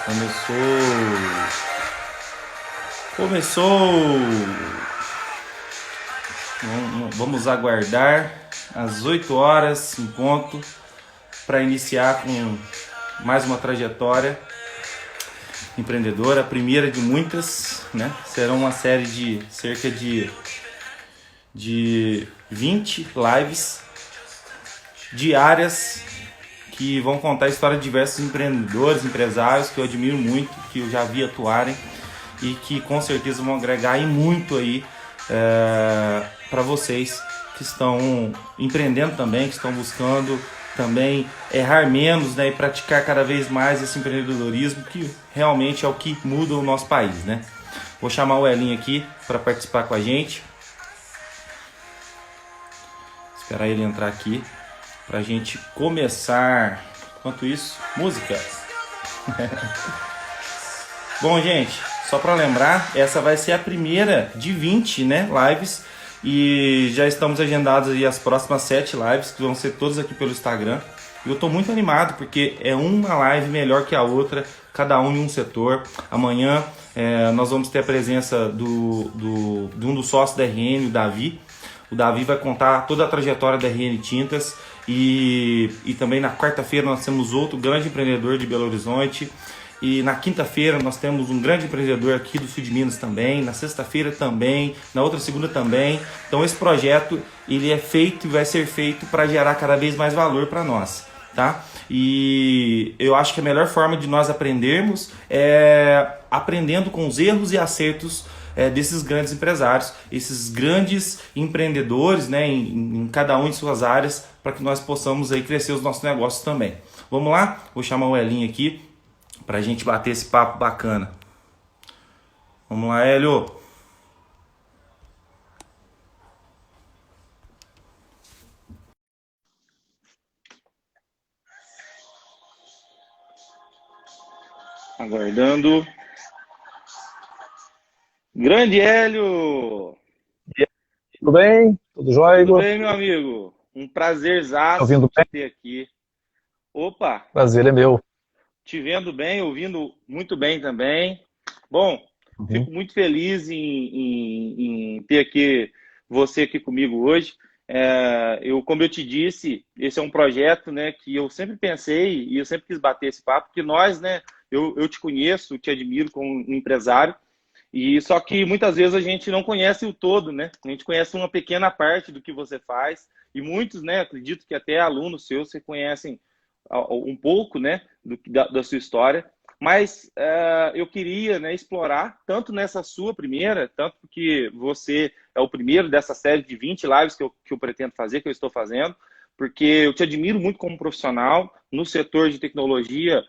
Começou. Começou. Vamos aguardar às 8 horas em ponto para iniciar com mais uma trajetória empreendedora, a primeira de muitas, né? Será uma série de cerca de 20 lives diárias que vão contar a história de diversos empreendedores, empresários que eu admiro muito, que eu já vi atuarem e que com certeza vão agregar em muito aí para vocês que estão empreendendo também, que estão buscando também errar menos, né, e praticar cada vez mais esse empreendedorismo que realmente é o que muda o nosso país, né? Vou chamar o Elinho aqui para participar com a gente. Esperar ele entrar aqui para a gente começar. Enquanto isso, música. Bom, gente, só para lembrar, essa vai ser a primeira de 20, né, lives. E já estamos agendados aí as próximas 7 lives, que vão ser todas aqui pelo Instagram. E eu estou muito animado, porque é uma live melhor que a outra, cada um em um setor. Amanhã nós vamos ter a presença de um dos sócios da RN, o Davi. O Davi vai contar toda a trajetória da RN Tintas. E também na quarta-feira nós temos outro grande empreendedor de Belo Horizonte. E na quinta-feira nós temos um grande empreendedor aqui do sul de Minas também. Na sexta-feira também. Na outra segunda também. Então esse projeto ele é feito e vai ser feito para gerar cada vez mais valor para nós, tá? E eu acho que a melhor forma de nós aprendermos é aprendendo com os erros e acertos desses grandes empresários, esses grandes empreendedores, né, em cada um de suas áreas, para que nós possamos aí crescer os nossos negócios também. Vamos lá? Vou chamar o Elinho aqui para a gente bater esse papo bacana. Vamos lá, Hélio. Aguardando. Grande Hélio! Tudo bem? Tudo jóia, Tudo Igor? bem, meu amigo? Um Tá prazerzaço ouvindo te bem? ter aqui. Opa, Prazer é meu. te vendo bem, ouvindo muito bem também. Bom, Uhum. fico muito feliz em ter aqui você aqui comigo hoje. Como eu te disse, esse é um projeto, né, que eu sempre pensei e eu sempre quis bater esse papo, porque nós, né, eu te conheço, te admiro como um empresário, e só que muitas vezes a gente não conhece o todo, né? A gente conhece uma pequena parte do que você faz, e muitos, né, acredito que até alunos seus se conhecem um pouco, né, da sua história, mas eu queria, né, explorar tanto nessa sua primeira, tanto porque você é o primeiro dessa série de 20 lives que eu pretendo fazer, que eu estou fazendo, porque eu te admiro muito como profissional no setor de tecnologia.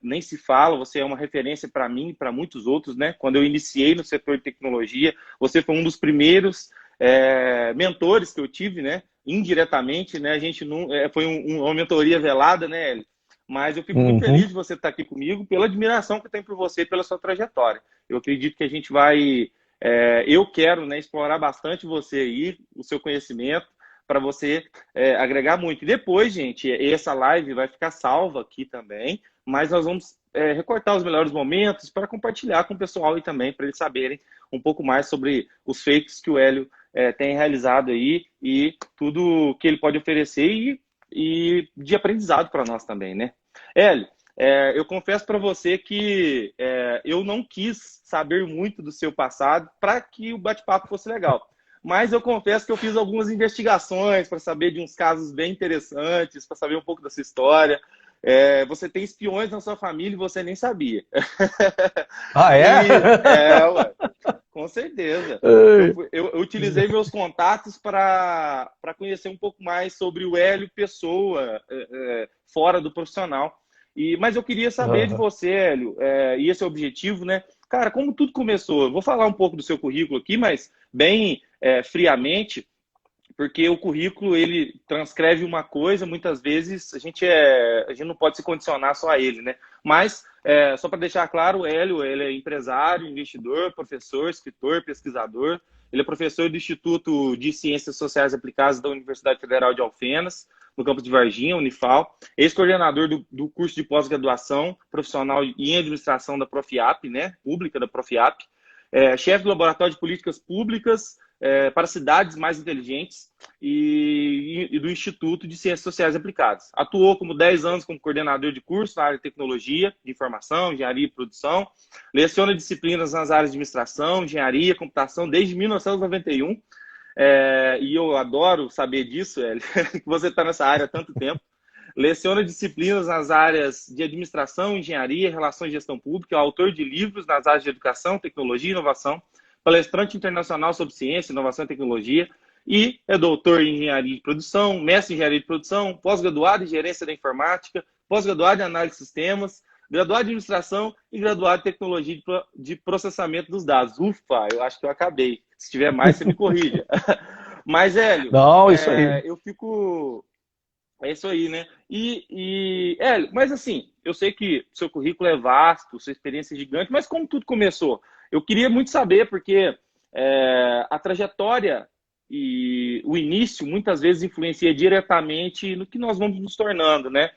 Nem se fala, você é uma referência para mim e para muitos outros, né? Quando eu iniciei no setor de tecnologia, você foi um dos primeiros mentores que eu tive, né? Indiretamente, né? A gente não foi uma mentoria velada, né, Hélio? Mas eu fico muito Uhum. feliz de você estar aqui comigo pela admiração que eu tenho por você e pela sua trajetória. Eu acredito que a gente vai. Eu quero, né, explorar bastante você aí, o seu conhecimento, para você agregar muito. E depois, gente, essa live vai ficar salva aqui também, mas nós vamos recortar os melhores momentos para compartilhar com o pessoal aí também, para eles saberem um pouco mais sobre os feitos que o Hélio tem realizado aí e tudo que ele pode oferecer e de aprendizado para nós também, né? Hélio, eu confesso para você que eu não quis saber muito do seu passado para que o bate-papo fosse legal. Mas eu confesso que eu fiz algumas investigações para saber de uns casos bem interessantes, para saber um pouco da sua história. Você tem espiões na sua família e você nem sabia. Ah, é? Ué, com certeza. Eu, Ei. eu utilizei meus contatos para conhecer um pouco mais sobre o Hélio Pessoa, fora do profissional. Mas eu queria saber de Aham. você, Hélio, e esse é o objetivo, né? Cara, como tudo começou? Eu vou falar um pouco do seu currículo aqui, mas bem friamente, porque o currículo ele transcreve uma coisa, muitas vezes a gente não pode se condicionar só a ele, né? Mas só para deixar claro, o Hélio ele é empresário, investidor, professor, escritor, pesquisador, Ele é professor do Instituto de Ciências Sociais Aplicadas da Universidade Federal de Alfenas, no campus de Varginha, Unifal, ex-coordenador do curso de pós-graduação profissional em administração da Profiap, né, pública da Profiap, chefe do Laboratório de Políticas Públicas para Cidades Mais Inteligentes e do Instituto de Ciências Sociais Aplicadas. Atuou como 10 anos como coordenador de curso na área de tecnologia, de informação, engenharia e produção. Leciona disciplinas nas áreas de administração, engenharia, computação desde 1991. E eu adoro saber disso, Hélio, que você está nessa área há tanto tempo. Leciona disciplinas nas áreas de administração, engenharia, relações e gestão pública, é autor de livros nas áreas de educação, tecnologia e inovação, palestrante internacional sobre ciência, inovação e tecnologia, e é doutor em engenharia de produção, mestre em engenharia de produção, pós-graduado em gerência da informática, pós-graduado em análise de sistemas, graduado em administração e graduado em tecnologia de processamento dos dados. Ufa, eu acho que eu acabei. Se tiver mais, você me corrija. Mas, Hélio, não, isso aí. Eu fico... É isso aí, né? Hélio, mas assim, eu sei que seu currículo é vasto, sua experiência é gigante, mas como tudo começou? Eu queria muito saber, porque a trajetória e o início muitas vezes influencia diretamente no que nós vamos nos tornando, né?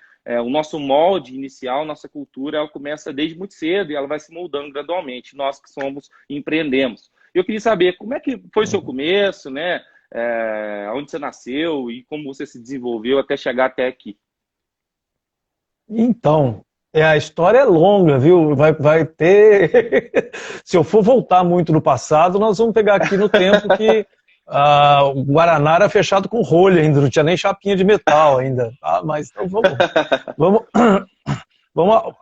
O nosso molde inicial, nossa cultura, ela começa desde muito cedo e ela vai se moldando gradualmente, nós que somos e empreendemos. Eu queria saber como é que foi o seu começo, né? Onde você nasceu e como você se desenvolveu até chegar até aqui. Então, a história é longa, viu? Vai ter... Se eu for voltar muito no passado, nós vamos pegar aqui no tempo que o Guaraná era fechado com rolha ainda, não tinha nem chapinha de metal ainda. Mas então vamos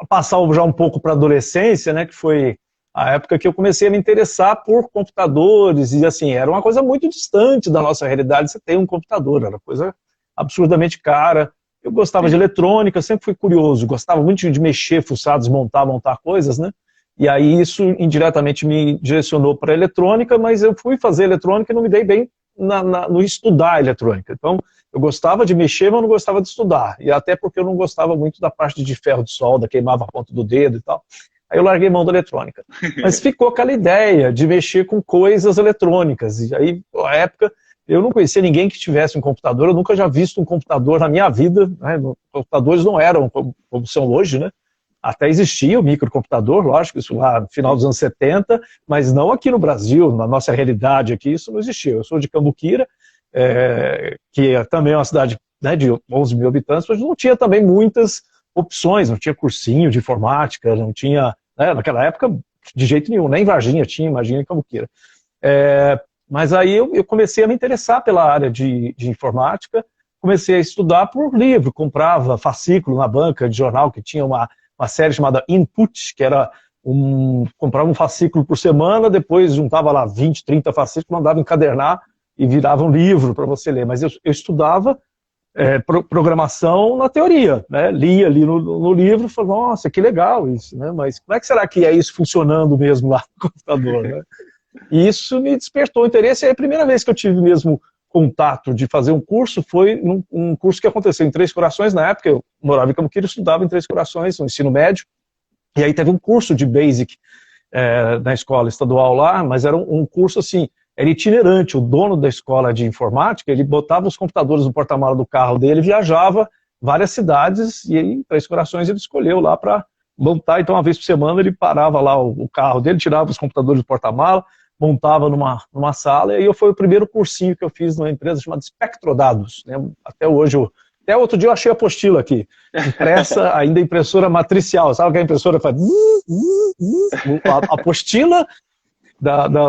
passar já um pouco para a adolescência, né? Que foi a época que eu comecei a me interessar por computadores, e assim, era uma coisa muito distante da nossa realidade, você tem um computador, era coisa absurdamente cara. Eu gostava de eletrônica, sempre fui curioso, gostava muito de mexer, fuçar, desmontar, montar coisas, né? E aí isso indiretamente me direcionou para a eletrônica, mas eu fui fazer eletrônica e não me dei bem no estudar eletrônica. Então, eu gostava de mexer, mas não gostava de estudar, e até porque eu não gostava muito da parte de ferro de solda, queimava a ponta do dedo e tal. Aí eu larguei mão da eletrônica. Mas ficou aquela ideia de mexer com coisas eletrônicas. E aí, na época, eu não conhecia ninguém que tivesse um computador, eu nunca já visto um computador na minha vida, né? Computadores não eram como são hoje, né? Até existia o microcomputador, lógico, isso lá no final dos anos 70, mas não aqui no Brasil, na nossa realidade aqui, isso não existia. Eu sou de Cambuquira, que também é uma cidade, né, de 11 mil habitantes, mas não tinha também muitas opções, não tinha cursinho de informática, não tinha, né, naquela época, de jeito nenhum, nem em Varginha tinha, imagina em Cambuquira. Mas aí eu comecei a me interessar pela área de informática, comecei a estudar por livro, comprava fascículo na banca de jornal, que tinha uma série chamada Input, que era comprava um fascículo por semana, depois juntava lá 20, 30 fascículos, mandava encadernar e virava um livro para você ler. Mas eu estudava programação na teoria, né? Lia ali no livro e falava, nossa, que legal isso, né? Mas como é que será que é isso funcionando mesmo lá no computador, né? E isso me despertou o interesse, e a primeira vez que eu tive mesmo contato de fazer um curso foi um curso que aconteceu em Três Corações. Na época eu morava em Cambuquira, estudava em Três Corações, no ensino médio, e aí teve um curso de Basic na escola estadual lá, mas era um curso assim, era itinerante. O dono da escola de informática, ele botava os computadores no porta-mala do carro dele, viajava várias cidades, e aí em Três Corações ele escolheu lá para montar. Então uma vez por semana ele parava lá o carro dele, tirava os computadores do porta-mala, montava numa sala, e aí foi o primeiro cursinho que eu fiz numa empresa chamada Spectrodados, né? Até hoje, até outro dia eu achei a apostila aqui, impressa, ainda impressora matricial, sabe que a impressora faz... A apostila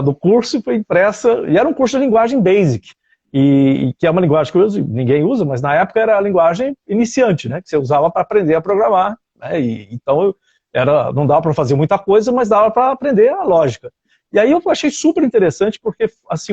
do curso foi impressa, e era um curso de linguagem Basic, e que é uma linguagem que hoje ninguém usa, mas na época era a linguagem iniciante, né? Que você usava para aprender a programar, né? Então não dava para fazer muita coisa, mas dava para aprender a lógica. E aí eu achei super interessante, porque assim,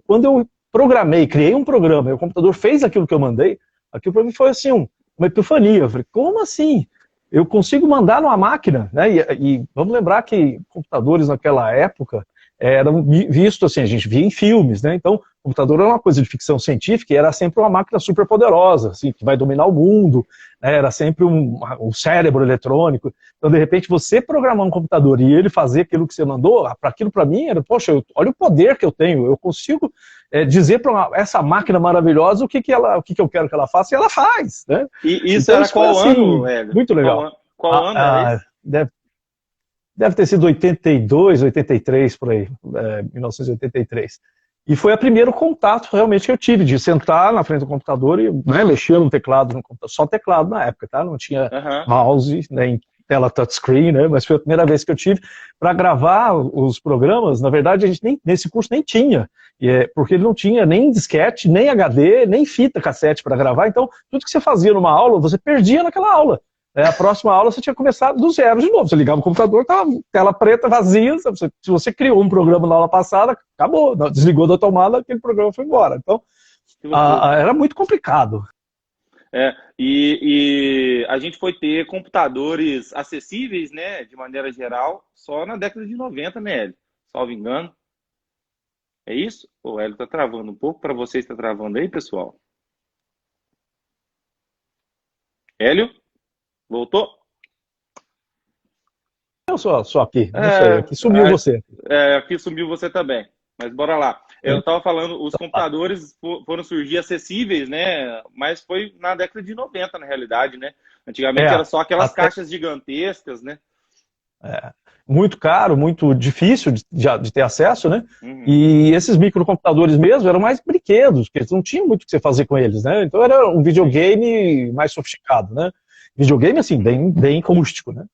quando eu programei, criei um programa, e o computador fez aquilo que eu mandei, aquilo para mim foi assim, uma epifania. Eu falei, como assim? Eu consigo mandar numa máquina, né? E vamos lembrar que computadores naquela época eram vistos assim, a gente via em filmes, né? Então, o computador era uma coisa de ficção científica e era sempre uma máquina super poderosa, assim, que vai dominar o mundo, né? Era sempre um cérebro eletrônico. Então, de repente, você programar um computador e ele fazer aquilo que você mandou, aquilo para mim era, poxa, olha o poder que eu tenho, eu consigo dizer para essa máquina maravilhosa o que eu quero que ela faça, e ela faz, né? E isso então, era qual assim, ano, Hélio? Muito legal. Qual ano era isso? Deve ter sido 82, 83, por aí, 1983. E foi o primeiro contato realmente que eu tive, de sentar na frente do computador e mexer no teclado, no computador, só teclado na época, tá? Não tinha mouse, nem tela touchscreen, né? Mas foi a primeira vez que eu tive para gravar os programas. Na verdade, a gente nesse curso nem tinha, porque ele não tinha nem disquete, nem HD, nem fita cassete para gravar. Então, tudo que você fazia numa aula, você perdia naquela aula. A próxima aula você tinha que começar do zero de novo. Você ligava o computador, estava tela preta, vazia. Se você criou um programa na aula passada, acabou. Desligou da tomada, aquele programa foi embora. Então, era muito complicado. E a gente foi ter computadores acessíveis, né, de maneira geral, só na década de 90, né, Hélio? Salvo engano. É isso? O Hélio está travando um pouco. Para vocês está travando aí, pessoal? Hélio? Voltou? Eu sou aqui, não sei, aqui sumiu você. Aqui sumiu você também, mas bora lá. Eu estava falando, os computadores foram surgir acessíveis, né? Mas foi na década de 90, na realidade, né? Antigamente era só aquelas caixas gigantescas, né? Muito caro, muito difícil de ter acesso, né? E esses microcomputadores mesmo eram mais brinquedos, porque eles não tinham muito o que você fazer com eles, né? Então era um videogame mais sofisticado, né? Videogame, assim, bem rústico, né?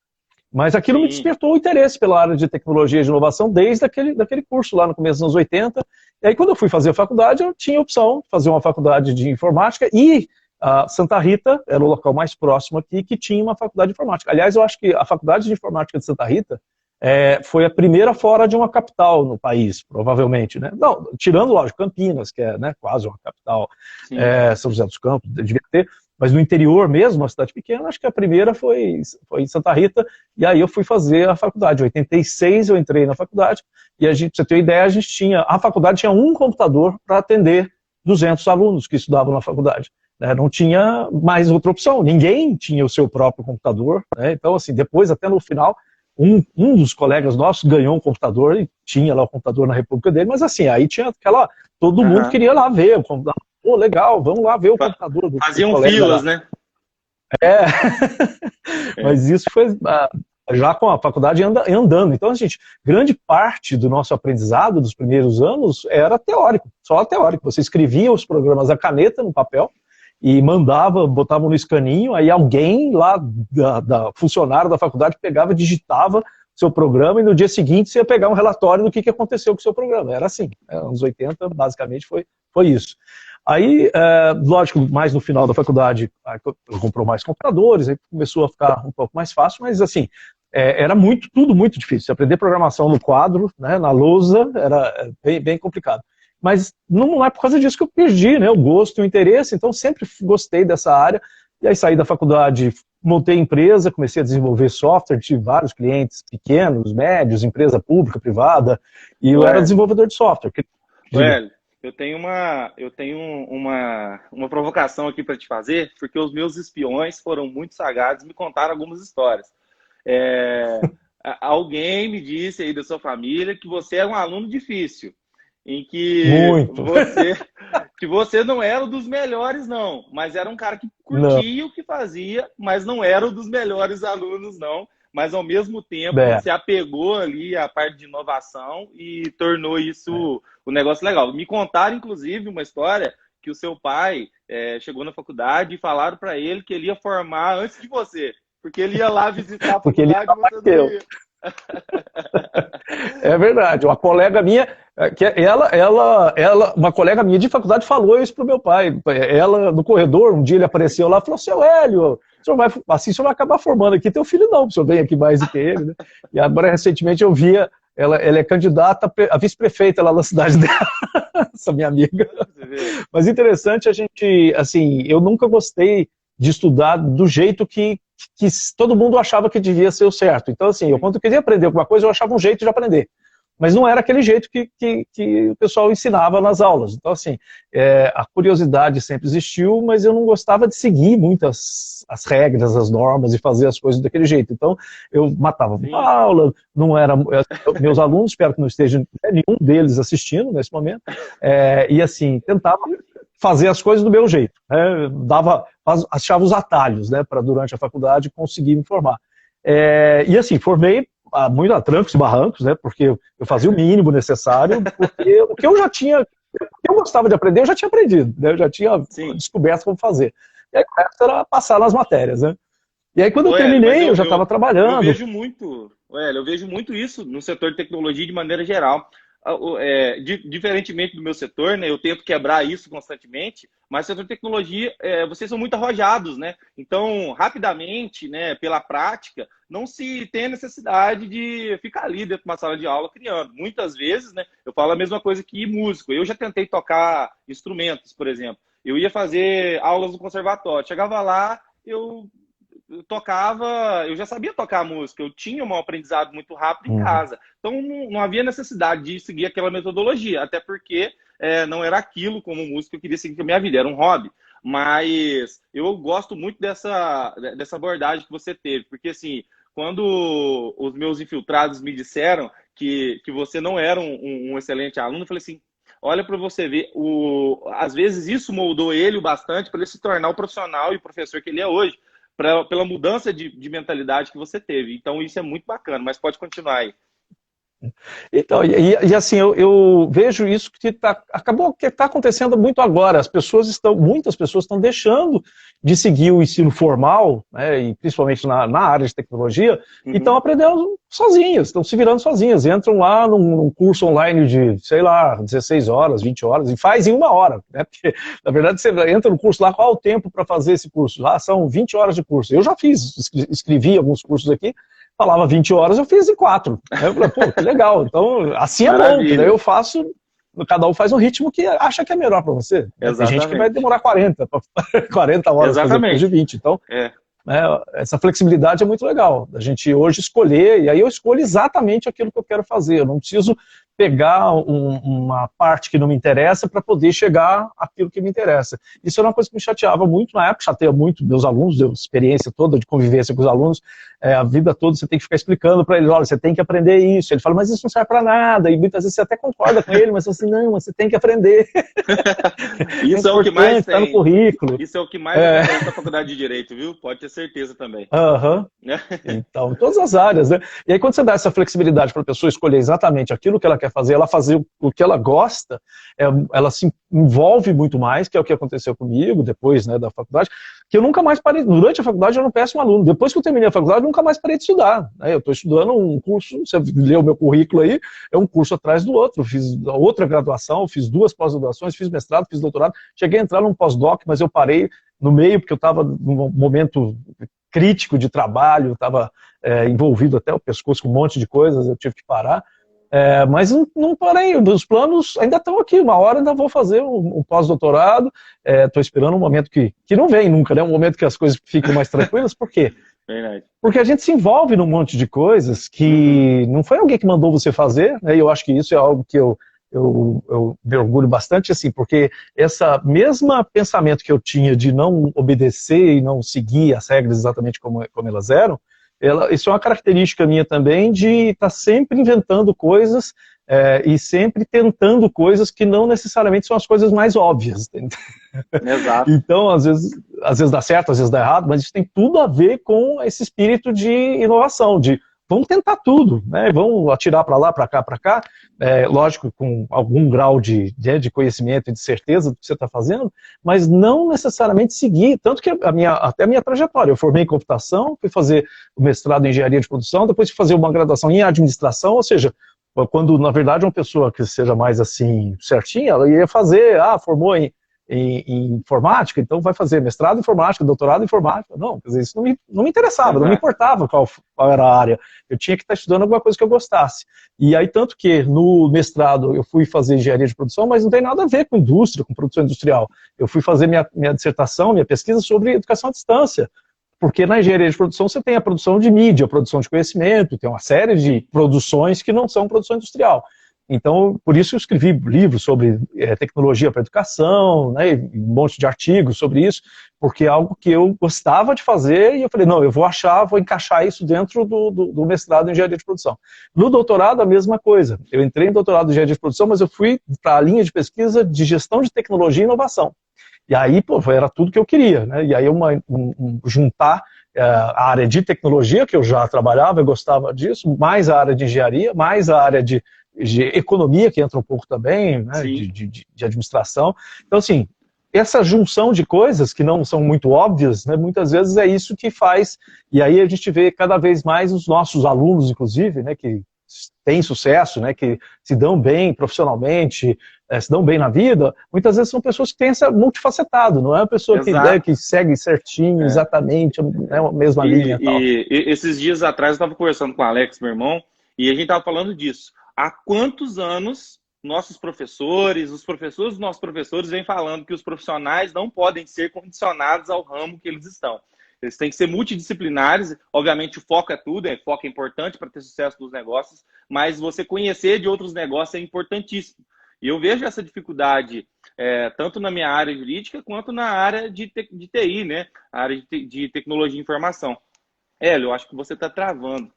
Mas aquilo me despertou o interesse pela área de tecnologia e de inovação desde daquele curso lá no começo dos anos 80. E aí, quando eu fui fazer a faculdade, eu tinha a opção de fazer uma faculdade de informática e Santa Rita era o local mais próximo aqui que tinha uma faculdade de informática. Aliás, eu acho que a faculdade de informática de Santa Rita foi a primeira fora de uma capital no país, provavelmente, né? Não, tirando, lógico, Campinas, que é, né, quase uma capital, São José dos Campos, devia ter. Mas no interior mesmo, uma cidade pequena, acho que a primeira foi em Santa Rita, e aí eu fui fazer a faculdade. Em 86 eu entrei na faculdade, e pra você ter uma ideia, a faculdade tinha um computador para atender 200 alunos que estudavam na faculdade. Né? Não tinha mais outra opção, ninguém tinha o seu próprio computador, né? Então, assim, depois, até no final, um dos colegas nossos ganhou um computador, e tinha lá o computador na república dele, mas assim, aí tinha todo mundo queria lá ver o computador. Pô, legal, vamos lá ver o computador do Faziam filas, né? Mas isso foi já com a faculdade andando. Então, gente, grande parte do nosso aprendizado dos primeiros anos era teórico, só teórico. Você escrevia os programas à caneta no papel e botava no escaninho, aí alguém lá, funcionário da faculdade, pegava, digitava seu programa, e no dia seguinte você ia pegar um relatório do que aconteceu com o seu programa. Era assim, anos 80, basicamente, foi isso. Aí, lógico, mais no final da faculdade, comprou mais computadores, aí começou a ficar um pouco mais fácil, mas assim, era tudo muito difícil. Aprender programação no quadro, né, na lousa, era bem complicado. Mas não é por causa disso que eu perdi, né, o gosto e o interesse, então sempre gostei dessa área. E aí saí da faculdade, montei empresa, comecei a desenvolver software, tive vários clientes pequenos, médios, empresa pública, privada, e eu era desenvolvedor de software. Hélio, eu tenho uma provocação aqui para te fazer, porque os meus espiões foram muito sagados e me contaram algumas histórias. Alguém me disse aí da sua família que você é um aluno difícil, em que você não era um dos melhores, não, mas era um cara que curtia o que fazia, mas não era um dos melhores alunos, não. Mas, ao mesmo tempo, você apegou ali a parte de inovação e tornou isso um negócio legal. Me contaram, inclusive, uma história que o seu pai chegou na faculdade e falaram para ele que ele ia formar antes de você, porque ele ia lá visitar a faculdade e você não ia. É verdade. Uma colega minha, uma colega minha de faculdade falou isso pro meu pai. Ela, no corredor, um dia ele apareceu lá e falou: seu Hélio, o senhor vai acabar formando aqui, teu filho não, o senhor vem aqui mais do que ele, né? E agora, recentemente, eu via, ela é candidata a vice-prefeita lá na cidade dela, essa minha amiga. Mas interessante, eu nunca gostei de estudar do jeito que todo mundo achava que devia ser o certo. Então, assim, quando eu queria aprender alguma coisa, eu achava um jeito de aprender. mas não era aquele jeito que o pessoal ensinava nas aulas. Então, assim, a curiosidade sempre existiu, mas eu não gostava de seguir muitas as regras, as normas e fazer as coisas daquele jeito. Então, eu matava a aula, não era... meus alunos, espero que não esteja nenhum deles assistindo nesse momento, e assim, tentava fazer as coisas do meu jeito, né? Achava os atalhos, né, para durante a faculdade conseguir me formar. E assim, formei muito a trancos e barrancos, né, porque eu fazia o mínimo necessário, porque o que eu já tinha, o que eu gostava de aprender, eu já tinha aprendido, né, eu já tinha descoberto como fazer. E aí o resto era passar nas matérias, né. E aí quando eu terminei, eu já estava trabalhando. Eu vejo muito isso no setor de tecnologia de maneira geral. Diferentemente do meu setor, né, eu tento quebrar isso constantemente, mas no setor de tecnologia, vocês são muito arrojados, né? Então, rapidamente, né, pela prática, não se tem a necessidade de ficar ali dentro de uma sala de aula criando. Muitas vezes, né, eu falo a mesma coisa que músico. Eu já tentei tocar instrumentos, por exemplo. Eu ia fazer aulas no conservatório. Chegava lá, eu tocava, eu já sabia tocar música, eu tinha um aprendizado muito rápido em casa. Então não havia necessidade de seguir aquela metodologia, até porque não era aquilo como música que eu queria seguir com a minha vida, era um hobby. Mas eu gosto muito dessa abordagem que você teve, porque assim, quando os meus infiltrados me disseram que você não era um excelente aluno, eu falei assim, olha para você ver, às vezes isso moldou ele bastante para ele se tornar o profissional e o professor que ele é hoje. Pela mudança de mentalidade que você teve. Então, isso é muito bacana, mas pode continuar aí. Então, e assim, eu vejo isso que está acontecendo muito agora. Muitas pessoas estão deixando de seguir o ensino formal, né, e principalmente na área de tecnologia, e estão aprendendo sozinhas, estão se virando sozinhas. Entram lá num curso online de, sei lá, 16 horas, 20 horas, e faz em 1 hora. Né, porque, na verdade, você entra no curso lá, qual é o tempo para fazer esse curso? Lá são 20 horas de curso. Eu já escrevi alguns cursos aqui, falava 20 horas, eu fiz em 4. Eu falei, pô, que legal. Então, assim é bom, que daí eu faço, cada um faz um ritmo que acha que é melhor para você. Exatamente. Tem gente que vai demorar 40 horas para fazer curso de 20. Então, essa flexibilidade é muito legal. A gente hoje escolher, e aí eu escolho exatamente aquilo que eu quero fazer. Eu não preciso pegar uma parte que não me interessa para poder chegar àquilo que me interessa. Isso era uma coisa que me chateava muito na época, chateia muito meus alunos, deu experiência toda de convivência com os alunos, a vida toda você tem que ficar explicando para eles, olha, você tem que aprender isso. Ele fala, mas isso não serve para nada, e muitas vezes você até concorda com ele, mas você não, você tem que aprender. Isso é o que mais tem. Tá no currículo. Isso é o que mais acontece na faculdade de Direito, viu? Pode ter certeza também. Então, em todas as áreas, né? E aí quando você dá essa flexibilidade para a pessoa escolher exatamente aquilo que ela quer fazer, ela fazer o que ela gosta, ela se envolve muito mais, que é o que aconteceu comigo depois, né, da faculdade, que eu nunca mais parei, durante a faculdade eu era um péssimo aluno, depois que eu terminei a faculdade eu nunca mais parei de estudar, né? Eu estou estudando um curso, você lê o meu currículo aí, é um curso atrás do outro, eu fiz outra graduação, fiz 2 pós-graduações, fiz mestrado, fiz doutorado, cheguei a entrar num pós-doc, mas eu parei no meio porque eu estava num momento crítico de trabalho, estava envolvido até o pescoço com um monte de coisas, eu tive que parar. Mas não parei, os planos ainda estão aqui, uma hora ainda vou fazer um pós-doutorado, estou esperando um momento que não vem nunca, né? Um momento que as coisas ficam mais tranquilas, por quê? Verdade. Porque a gente se envolve num monte de coisas que não foi alguém que mandou você fazer, né? E eu acho que isso é algo que eu me orgulho bastante, assim, porque essa mesma pensamento que eu tinha de não obedecer e não seguir as regras exatamente como elas eram, isso é uma característica minha também de estar sempre inventando coisas e sempre tentando coisas que não necessariamente são as coisas mais óbvias. Exato. Então, às vezes dá certo, às vezes dá errado, mas isso tem tudo a ver com esse espírito de inovação, de vamos tentar tudo, né? Vamos atirar para lá, para cá, lógico, com algum grau de conhecimento e de certeza do que você está fazendo, mas não necessariamente seguir, tanto que até a minha trajetória, eu formei em computação, fui fazer o mestrado em engenharia de produção, depois fui fazer uma graduação em administração, ou seja, quando na verdade uma pessoa que seja mais assim certinha, ela ia fazer, formou em informática, então vai fazer mestrado em informática, doutorado em informática. Não, quer dizer, isso não me interessava, não me importava qual era a área. Eu tinha que estar estudando alguma coisa que eu gostasse. E aí, tanto que no mestrado eu fui fazer engenharia de produção, mas não tem nada a ver com indústria, com produção industrial. Eu fui fazer minha dissertação, minha pesquisa sobre educação à distância, Porque na engenharia de produção você tem a produção de mídia, a produção de conhecimento, tem uma série de produções que não são produção industrial. Então, por isso eu escrevi livros sobre tecnologia para educação, né, e um monte de artigos sobre isso, porque é algo que eu gostava de fazer e eu falei, não, eu vou encaixar isso dentro do mestrado em engenharia de produção. No doutorado, a mesma coisa. Eu entrei em doutorado em engenharia de produção, mas eu fui para a linha de pesquisa de gestão de tecnologia e inovação. E aí, pô, era tudo que eu queria, né? E aí juntar a área de tecnologia, que eu já trabalhava, eu gostava disso, mais a área de engenharia, mais a área de economia, que entra um pouco também, né, de administração. Então, assim, essa junção de coisas que não são muito óbvias, né, muitas vezes é isso que faz, e aí a gente vê cada vez mais os nossos alunos, inclusive, né, que têm sucesso, né, que se dão bem profissionalmente, se dão bem na vida, muitas vezes são pessoas que têm essa multifacetado, não é uma pessoa que segue certinho, exatamente, né, a mesma linha. E esses dias atrás eu estava conversando com o Alex, meu irmão, e a gente estava falando disso. Há quantos anos nossos professores, os professores dos nossos professores vêm falando que os profissionais não podem ser condicionados ao ramo que eles estão. Eles têm que ser multidisciplinares, obviamente o foco é tudo, o foco é importante para ter sucesso nos negócios, mas você conhecer de outros negócios é importantíssimo. E eu vejo essa dificuldade tanto na minha área jurídica quanto na área de TI, né? A área de tecnologia e informação. Hélio, eu acho que você está travando.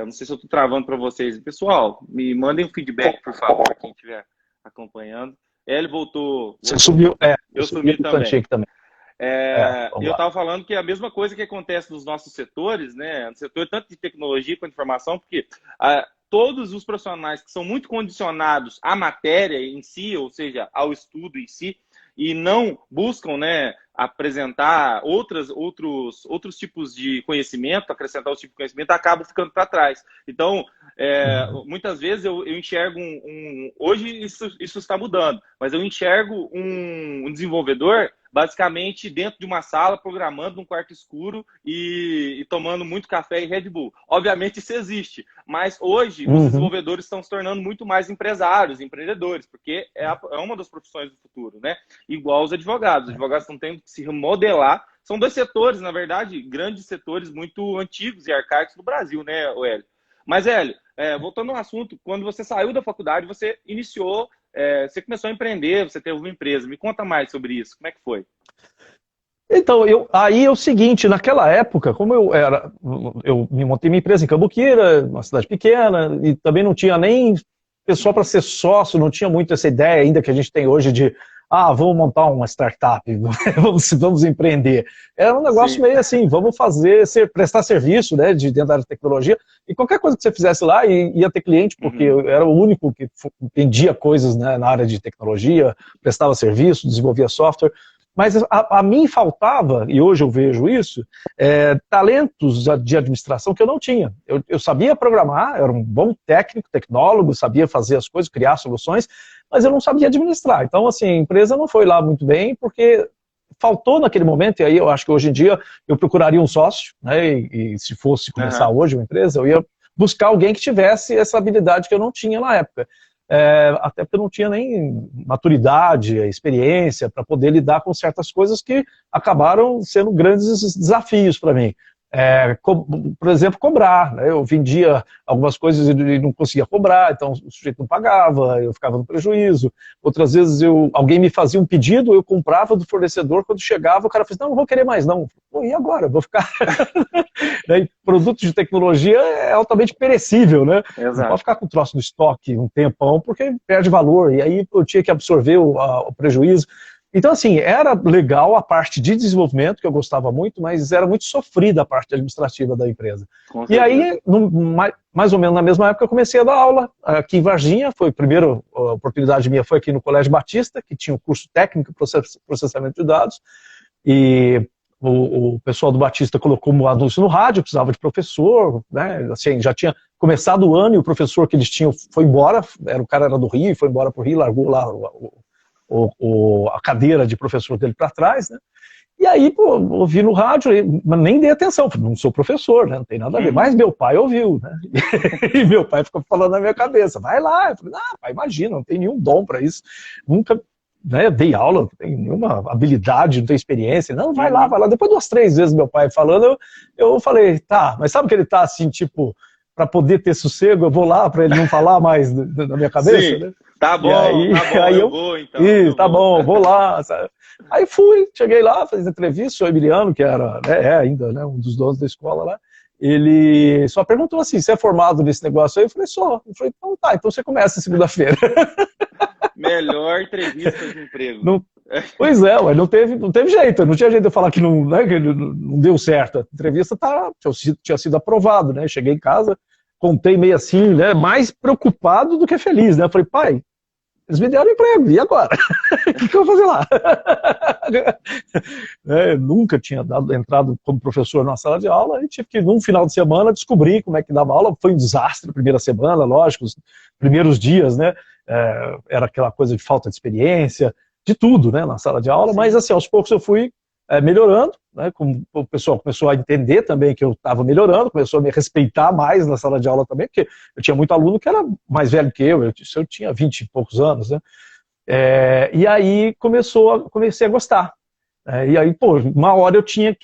Não sei se eu estou travando para vocês. Pessoal, me mandem um feedback, por favor, quem estiver acompanhando. Hélio voltou. Você subiu? Eu subi também. Eu Eu estava falando que é a mesma coisa que acontece nos nossos setores, né? No setor tanto de tecnologia quanto de informação, porque todos os profissionais que são muito condicionados à matéria em si, ou seja, ao estudo em si, e não buscam, né, apresentar outros tipos de conhecimento, acrescentar os tipos de conhecimento, acabam ficando para trás. Então, muitas vezes eu enxergo hoje isso está mudando, mas eu enxergo um desenvolvedor basicamente dentro de uma sala, programando num quarto escuro e tomando muito café e Red Bull. Obviamente isso existe, mas hoje os desenvolvedores estão se tornando muito mais empresários, empreendedores, porque é uma das profissões do futuro, né? Igual os advogados. Os advogados estão tendo que se remodelar. São dois setores, na verdade, grandes setores muito antigos e arcaicos do Brasil, né, Hélio? Mas, Hélio, voltando ao assunto, quando você saiu da faculdade, você iniciou, você começou a empreender, você teve uma empresa. Me conta mais sobre isso. Como é que foi? Então, aí é o seguinte, naquela época, como eu me montei minha empresa em Cambuquira, uma cidade pequena, e também não tinha nem pessoal para ser sócio, não tinha muito essa ideia ainda que a gente tem hoje de vamos montar uma startup, vamos empreender. Era um negócio meio assim, vamos prestar serviço, né, dentro da área de tecnologia, e qualquer coisa que você fizesse lá ia ter cliente, porque eu era o único que vendia coisas, né, na área de tecnologia, prestava serviço, desenvolvia software. Mas a mim faltava, e hoje eu vejo isso, talentos de administração que eu não tinha. Eu sabia programar, era um bom técnico, tecnólogo, sabia fazer as coisas, criar soluções, mas eu não sabia administrar. Então, assim, a empresa não foi lá muito bem, porque faltou naquele momento, e aí eu acho que hoje em dia eu procuraria um sócio, né, e se fosse começar hoje uma empresa, eu ia buscar alguém que tivesse essa habilidade que eu não tinha na época. Até porque eu não tinha nem maturidade, experiência para poder lidar com certas coisas que acabaram sendo grandes desafios para mim. Por exemplo, cobrar, né? Eu vendia algumas coisas e não conseguia cobrar, então o sujeito não pagava, eu ficava no prejuízo. Outras vezes alguém me fazia um pedido, eu comprava do fornecedor, quando chegava o cara falava, não vou querer mais não. Pô, e agora? Eu vou ficar... Produto de tecnologia é altamente perecível, né? Exato. Não pode ficar com o troço no estoque um tempão, porque perde valor, e aí eu tinha que absorver o prejuízo. Então, assim, era legal a parte de desenvolvimento, que eu gostava muito, mas era muito sofrida a parte administrativa da empresa. E aí, mais ou menos na mesma época, eu comecei a dar aula aqui em Varginha. Foi a primeira oportunidade minha, foi aqui no Colégio Batista, que tinha um curso técnico de processamento de dados. E o pessoal do Batista colocou um anúncio no rádio, precisava de professor, né? Assim, já tinha começado o ano e o professor que eles tinham foi embora, o cara era do Rio, foi embora para o Rio, largou lá a cadeira de professor dele para trás, né? E aí, pô, ouvi no rádio, mas nem dei atenção, não sou professor, né? Não tem nada a ver. Mas meu pai ouviu, né? E meu pai ficou falando na minha cabeça, vai lá. Eu falei, pai, imagina, não tem nenhum dom para isso. Nunca né, dei aula, não tenho nenhuma habilidade, não tenho experiência. Não, vai lá, vai lá. Depois de umas 3 vezes meu pai falando, eu falei, tá, mas sabe que ele tá assim, tipo, para poder ter sossego, eu vou lá para ele não falar mais na minha cabeça, Sim, né? tá bom, Aí eu vou então. Isso, tá bom, vou lá. Sabe? Aí cheguei lá, fiz entrevista, o Emiliano, que era, né, ainda, né, um dos donos da escola lá, ele só perguntou assim, você é formado nesse negócio aí? Eu falei, sou. Eu falei, então tá, então você começa segunda-feira. Melhor entrevista de emprego. Não, pois é, mas não teve jeito, não tinha jeito de eu falar que não, né, que não deu certo. A entrevista tinha sido aprovado, né? Cheguei em casa, contei meio assim, né, mais preocupado do que feliz, né? Eu falei, pai, eles me deram emprego, e agora? O que eu vou fazer lá? Nunca tinha entrado como professor numa sala de aula, e tive que, num final de semana, descobrir como é que dava aula. Foi um desastre a primeira semana, lógico, os primeiros dias, né? Era aquela coisa de falta de experiência, de tudo, né, na sala de aula. Sim. Mas, assim, aos poucos eu fui melhorando, né? O pessoal começou a entender também que eu estava melhorando, começou a me respeitar mais na sala de aula também, porque eu tinha muito aluno que era mais velho que eu tinha 20 e poucos anos, né? E aí comecei a gostar. E aí, pô, uma hora eu tive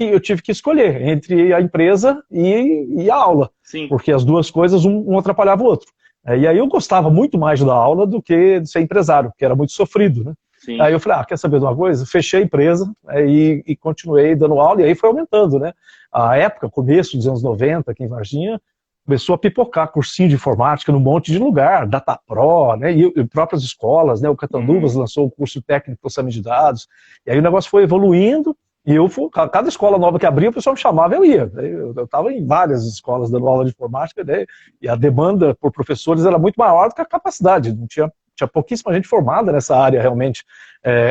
que escolher entre a empresa e a aula. Sim. Porque as duas coisas, um atrapalhava o outro. E aí eu gostava muito mais da aula do que de ser empresário, porque era muito sofrido, né? Sim. Aí eu falei, quer saber de uma coisa? Fechei a empresa e continuei dando aula, e aí foi aumentando, né? A época, começo dos anos 90, aqui em Varginha, começou a pipocar cursinho de informática num monte de lugar, DataPro, né? E próprias escolas, né? O Catanduvas lançou o curso técnico de processamento de dados, e aí o negócio foi evoluindo, e cada escola nova que abria, o pessoal me chamava, eu ia. Eu estava em várias escolas dando aula de informática, né? E a demanda por professores era muito maior do que a capacidade, não tinha pouquíssima gente formada nessa área realmente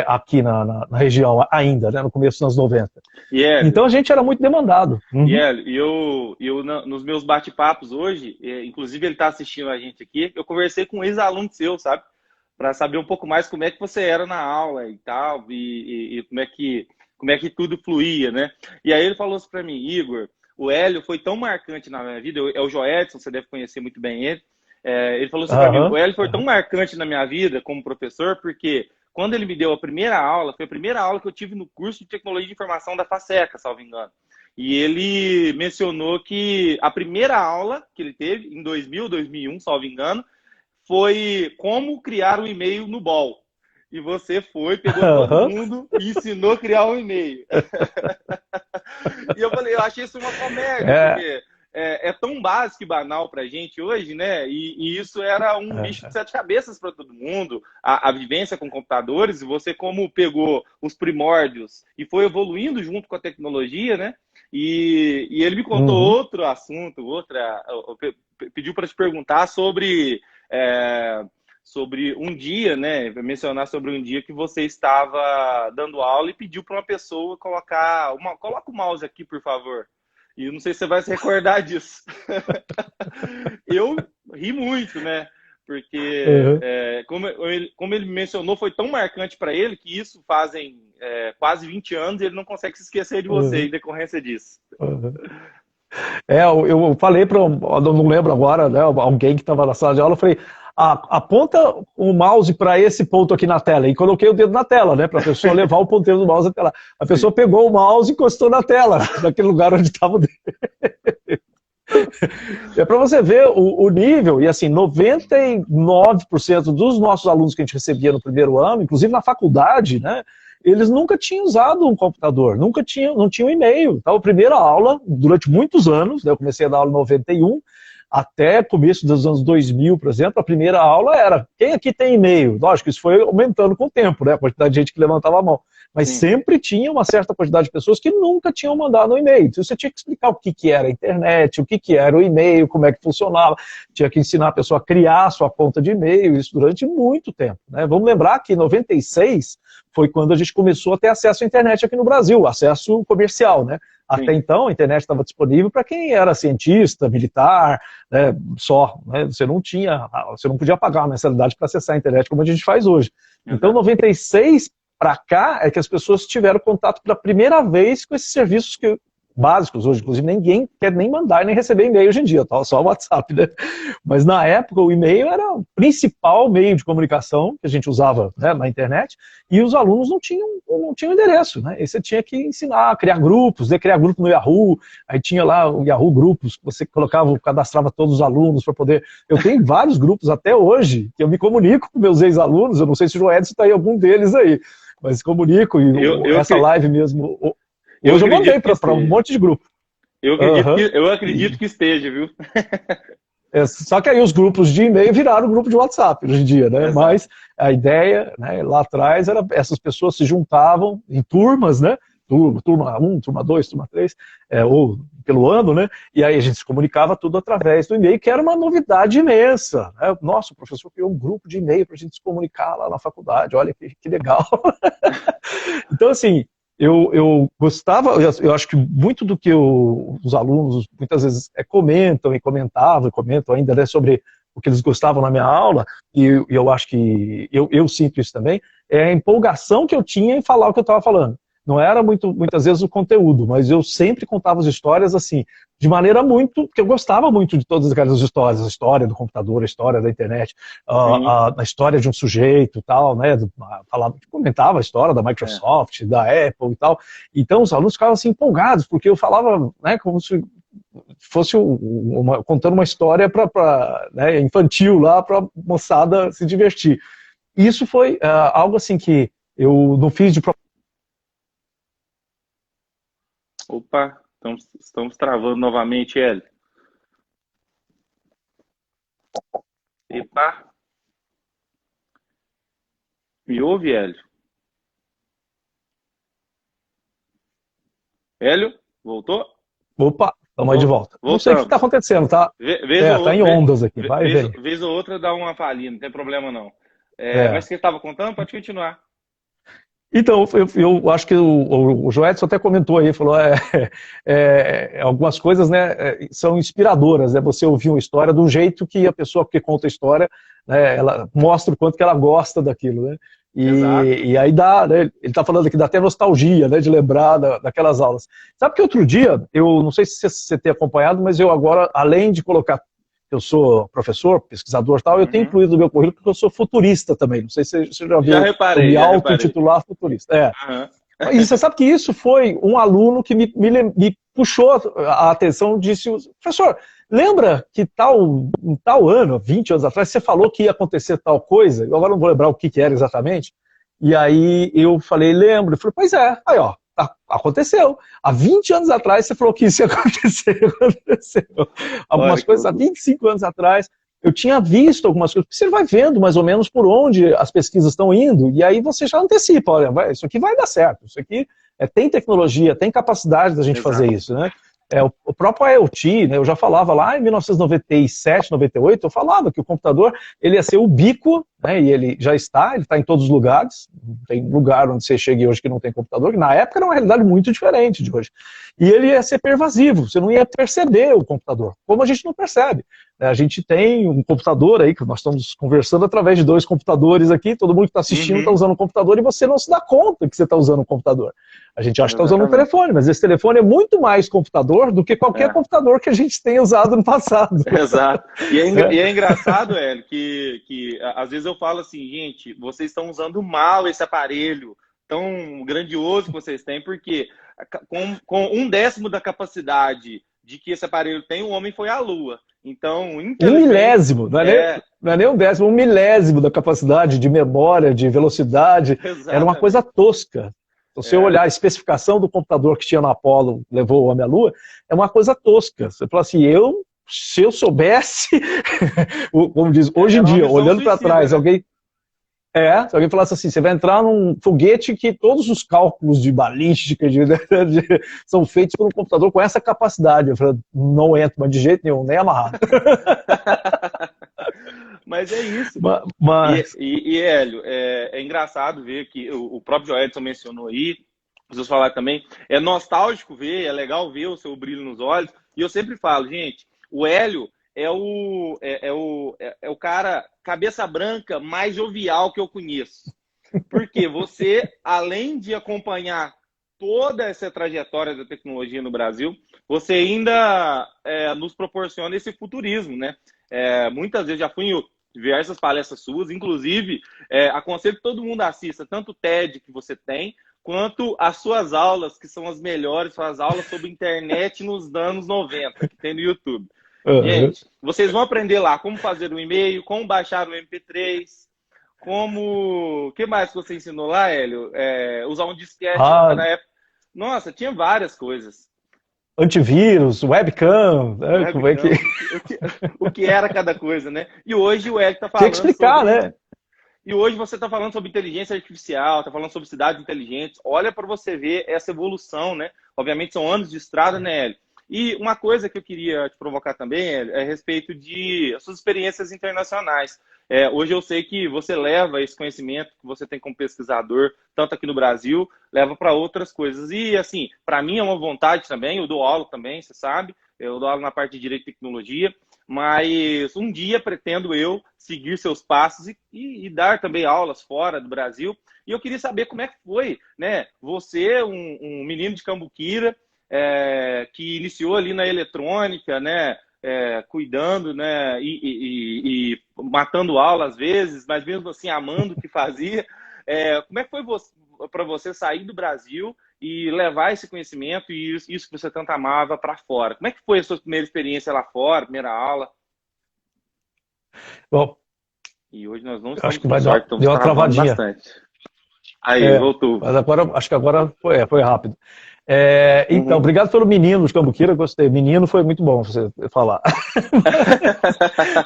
aqui na região ainda, né, no começo dos anos 90. Então a gente era muito demandado. Uhum. E eu nos meus bate-papos hoje, inclusive ele está assistindo a gente aqui, eu conversei com um ex-aluno seu, sabe? Para saber um pouco mais como é que você era na aula e tal, e como é que tudo fluía, né? E aí ele falou assim para mim, Igor, o Hélio foi tão marcante na minha vida, é o Joedson, você deve conhecer muito bem ele. Ele falou assim para mim, o Hélio foi tão marcante na minha vida como professor, porque quando ele me deu a primeira aula, foi a primeira aula que eu tive no curso de Tecnologia de Informação da FACECA, salvo engano. E ele mencionou que a primeira aula que ele teve, em 2000, 2001, salvo engano, foi como criar um e-mail no BOL. E você pegou todo mundo e ensinou a criar um e-mail. E eu falei, eu achei isso uma comédia, porque é tão básico e banal pra gente hoje, né? E isso era um bicho de 7 cabeças para todo mundo, a vivência com computadores, e você como pegou os primórdios e foi evoluindo junto com a tecnologia, né? E ele me contou outro assunto, pediu para te perguntar sobre um dia, né? Mencionar sobre um dia que você estava dando aula e pediu para uma pessoa coloca o mouse aqui, por favor. E eu não sei se você vai se recordar disso. Eu ri muito, né? Porque, como ele mencionou, foi tão marcante para ele que isso fazem quase 20 anos e ele não consegue se esquecer de você em decorrência disso. Eu falei para, não lembro agora, né, alguém que estava na sala de aula, eu falei, aponta o mouse para esse ponto aqui na tela, e coloquei o dedo na tela, né, para a pessoa levar o ponteiro do mouse até lá. A pessoa pegou o mouse e encostou na tela, naquele lugar onde estava o dedo. É para você ver o nível, e assim, 99% dos nossos alunos que a gente recebia no primeiro ano, inclusive na faculdade, né, eles nunca tinham usado um computador, não tinham e-mail. Então, a primeira aula, durante muitos anos, né, eu comecei a dar aula em 91, até começo dos anos 2000, por exemplo, a primeira aula era, quem aqui tem e-mail? Lógico, isso foi aumentando com o tempo, né, a quantidade de gente que levantava a mão. Mas sempre tinha uma certa quantidade de pessoas que nunca tinham mandado um e-mail. Então você tinha que explicar o que era a internet, o que era o e-mail, como é que funcionava. Tinha que ensinar a pessoa a criar a sua conta de e-mail, isso durante muito tempo, né? Vamos lembrar que em 96 foi quando a gente começou a ter acesso à internet aqui no Brasil, acesso comercial, né? Até então, a internet estava disponível para quem era cientista, militar, né, só. Né? Você não podia pagar uma mensalidade para acessar a internet como a gente faz hoje. Então, 96 para cá é que as pessoas tiveram contato pela primeira vez com esses serviços que básicos hoje, inclusive ninguém quer nem mandar nem receber e-mail hoje em dia, tá? Só o WhatsApp, né? Mas na época o e-mail era o principal meio de comunicação que a gente usava, né, na internet, e os alunos não tinham endereço, né? E você tinha que ensinar a criar grupos, né? Criar grupo no Yahoo, aí tinha lá o Yahoo Grupos, você colocava, cadastrava todos os alunos para poder... Eu tenho vários grupos até hoje, que eu me comunico com meus ex-alunos, eu não sei se o Joedson está em algum deles aí, mas comunico, e essa live mesmo, hoje eu mandei para um monte de grupo. Eu acredito que esteja, viu? Só que aí os grupos de e-mail viraram grupo de WhatsApp hoje em dia, né? Exato. Mas a ideia, né, lá atrás era essas pessoas se juntavam em turmas, né? Turma 1, turma 2, turma 3, ou pelo ano, né? E aí a gente se comunicava tudo através do e-mail, que era uma novidade imensa, né? Nossa, o professor criou um grupo de e-mail para a gente se comunicar lá na faculdade, olha que legal. Então, assim, eu gostava, eu acho que muito do que os alunos muitas vezes comentam e comentavam, e comentam ainda, né, sobre o que eles gostavam na minha aula, e eu acho que eu sinto isso também, é a empolgação que eu tinha em falar o que eu estava falando. Não era muitas vezes o conteúdo, mas eu sempre contava as histórias assim, de maneira muito, porque eu gostava muito de todas aquelas histórias, a história do computador, a história da internet, a história de um sujeito e tal, né, comentava a história da Microsoft, da Apple e tal. Então os alunos ficavam assim empolgados, porque eu falava, né, como se fosse contando uma história né, infantil lá para a moçada se divertir. Isso foi algo assim que eu não fiz de propósito. Opa, estamos travando novamente, Hélio. Epa. Me ouve, Hélio? Hélio, voltou? Opa, estamos aí de volta. Voltamos. Não sei o que está acontecendo, tá? Tá em ondas aqui, vai ver. Vez ou outra dá uma falhinha, não tem problema não. Mas você estava contando? Pode continuar. Então, eu acho que o Joedson até comentou aí, falou, algumas coisas, né, são inspiradoras, né, você ouvir uma história do jeito que a pessoa que conta a história, né, ela mostra o quanto que ela gosta daquilo, né, e aí dá, né, ele está falando aqui, dá até nostalgia, né, de lembrar daquelas aulas. Sabe que outro dia, eu não sei se você tem acompanhado, mas eu agora, além de colocar, eu sou professor, pesquisador e tal, eu tenho incluído no meu currículo porque eu sou futurista também. Não sei se você já viu. Já reparei. Me auto-intitular futurista. E você sabe que isso foi um aluno que me puxou a atenção, disse, professor, lembra que em tal ano, 20 anos atrás, você falou que ia acontecer tal coisa? Eu agora não vou lembrar o que era exatamente. E aí eu falei, lembro. Eu falei, pois é. Aí, ó. Aconteceu. Há 20 anos atrás você falou que isso ia acontecer. Aconteceu. Algumas coisas há 25 anos atrás. Eu tinha visto algumas coisas, porque você vai vendo mais ou menos por onde as pesquisas estão indo, e aí você já antecipa, olha, isso aqui vai dar certo, isso aqui tem tecnologia, tem capacidade da gente fazer isso, né? O próprio IoT, né, eu já falava lá em 1997, 98, eu falava que o computador ele ia ser ubíquo, né, e ele já está, ele está em todos os lugares, não tem lugar onde você chegue hoje que não tem computador, que na época era uma realidade muito diferente de hoje. E ele ia ser pervasivo, você não ia perceber o computador, como a gente não percebe. A gente tem um computador aí, que nós estamos conversando através de 2 computadores aqui, todo mundo que está assistindo está usando um computador e você não se dá conta que você está usando um computador. A gente acha que está usando um telefone, mas esse telefone é muito mais computador do que qualquer computador que a gente tenha usado no passado. Exato. E é engraçado, Hélio, que às vezes eu falo assim, gente, vocês estão usando mal esse aparelho tão grandioso que vocês têm, porque com 1/10 da capacidade de que esse aparelho tem, o homem foi à Lua. Então, 1/10, não é nem 1/10, 1/10 da capacidade de memória, de velocidade. Exatamente. Era uma coisa tosca. Se você olhar a especificação do computador que tinha no Apollo, levou o homem à Lua, é uma coisa tosca. Você fala assim, se eu soubesse, como diz, hoje em dia, olhando para trás, né? Se alguém falasse assim, você vai entrar num foguete que todos os cálculos de balística são feitos por um computador com essa capacidade. Eu falei, não entro, mas de jeito nenhum, nem amarrado. Mas é isso. Mas... E Hélio, é engraçado ver que o próprio Joedson mencionou aí, vocês falaram também, é nostálgico ver, é legal ver o seu brilho nos olhos. E eu sempre falo, gente, o Hélio é o cara cabeça branca mais jovial que eu conheço. Porque você, além de acompanhar toda essa trajetória da tecnologia no Brasil, você ainda nos proporciona esse futurismo, né? Muitas vezes já fui em diversas palestras suas, inclusive aconselho que todo mundo assista, tanto o TED que você tem, quanto as suas aulas, que são as melhores, suas aulas sobre internet nos anos 90, que tem no YouTube. Gente, vocês vão aprender lá como fazer um e-mail, como baixar o MP3, como... O que mais que você ensinou lá, Hélio? Usar um disquete na época. Nossa, tinha várias coisas. Antivírus, webcam, né? Como é que... o que era cada coisa, né? E hoje o Hélio está falando. Tinha que explicar, né? E hoje você está falando sobre inteligência artificial, está falando sobre cidades inteligentes. Olha para você ver essa evolução, né? Obviamente são anos de estrada, né, Hélio? E uma coisa que eu queria te provocar também, Hélio, é a respeito de suas experiências internacionais. Hoje eu sei que você leva esse conhecimento que você tem como pesquisador, tanto aqui no Brasil, leva para outras coisas. E, assim, para mim é uma vontade também, eu dou aula também, você sabe, eu dou aula na parte de Direito e Tecnologia, mas um dia pretendo eu seguir seus passos e dar também aulas fora do Brasil. E eu queria saber como é que foi, né? Você, um menino de Cambuquira, que iniciou ali na eletrônica, né? Cuidando, né? E matando aula às vezes, mas mesmo assim amando o que fazia. Como é que foi para você sair do Brasil e levar esse conhecimento e isso que você tanto amava para fora? Como é que foi a sua primeira experiência lá fora, primeira aula? Bom, e hoje nós não acho estamos que vai com sorte, estamos deu uma travadinha. bastante. Aí, voltou. Mas agora, acho que agora foi rápido. Então, obrigado pelo menino de Cambuquira, gostei. Menino foi muito bom você falar.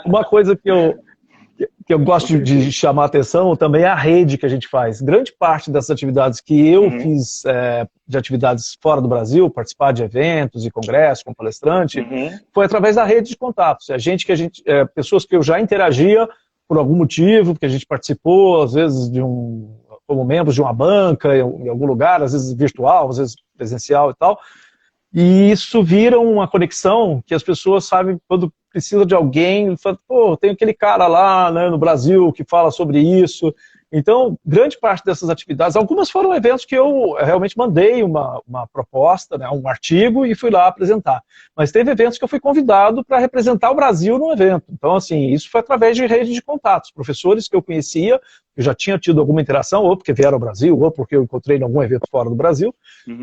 Uma coisa que eu gosto de chamar a atenção também é a rede que a gente faz. Grande parte dessas atividades que eu fiz, de atividades fora do Brasil, participar de eventos e congressos como palestrante, foi através da rede de contatos. Pessoas que eu já interagia por algum motivo, porque a gente participou, às vezes, como membros de uma banca, em algum lugar, às vezes virtual, às vezes presencial e tal. E isso vira uma conexão que as pessoas sabem quando precisa de alguém, fala, pô, tem aquele cara lá, né, no Brasil que fala sobre isso. Então, grande parte dessas atividades, algumas foram eventos que eu realmente mandei uma proposta, né, um artigo e fui lá apresentar. Mas teve eventos que eu fui convidado para representar o Brasil num evento. Então, assim, isso foi através de rede de contatos. Professores que eu conhecia, eu já tinha tido alguma interação, ou porque vieram ao Brasil, ou porque eu encontrei em algum evento fora do Brasil.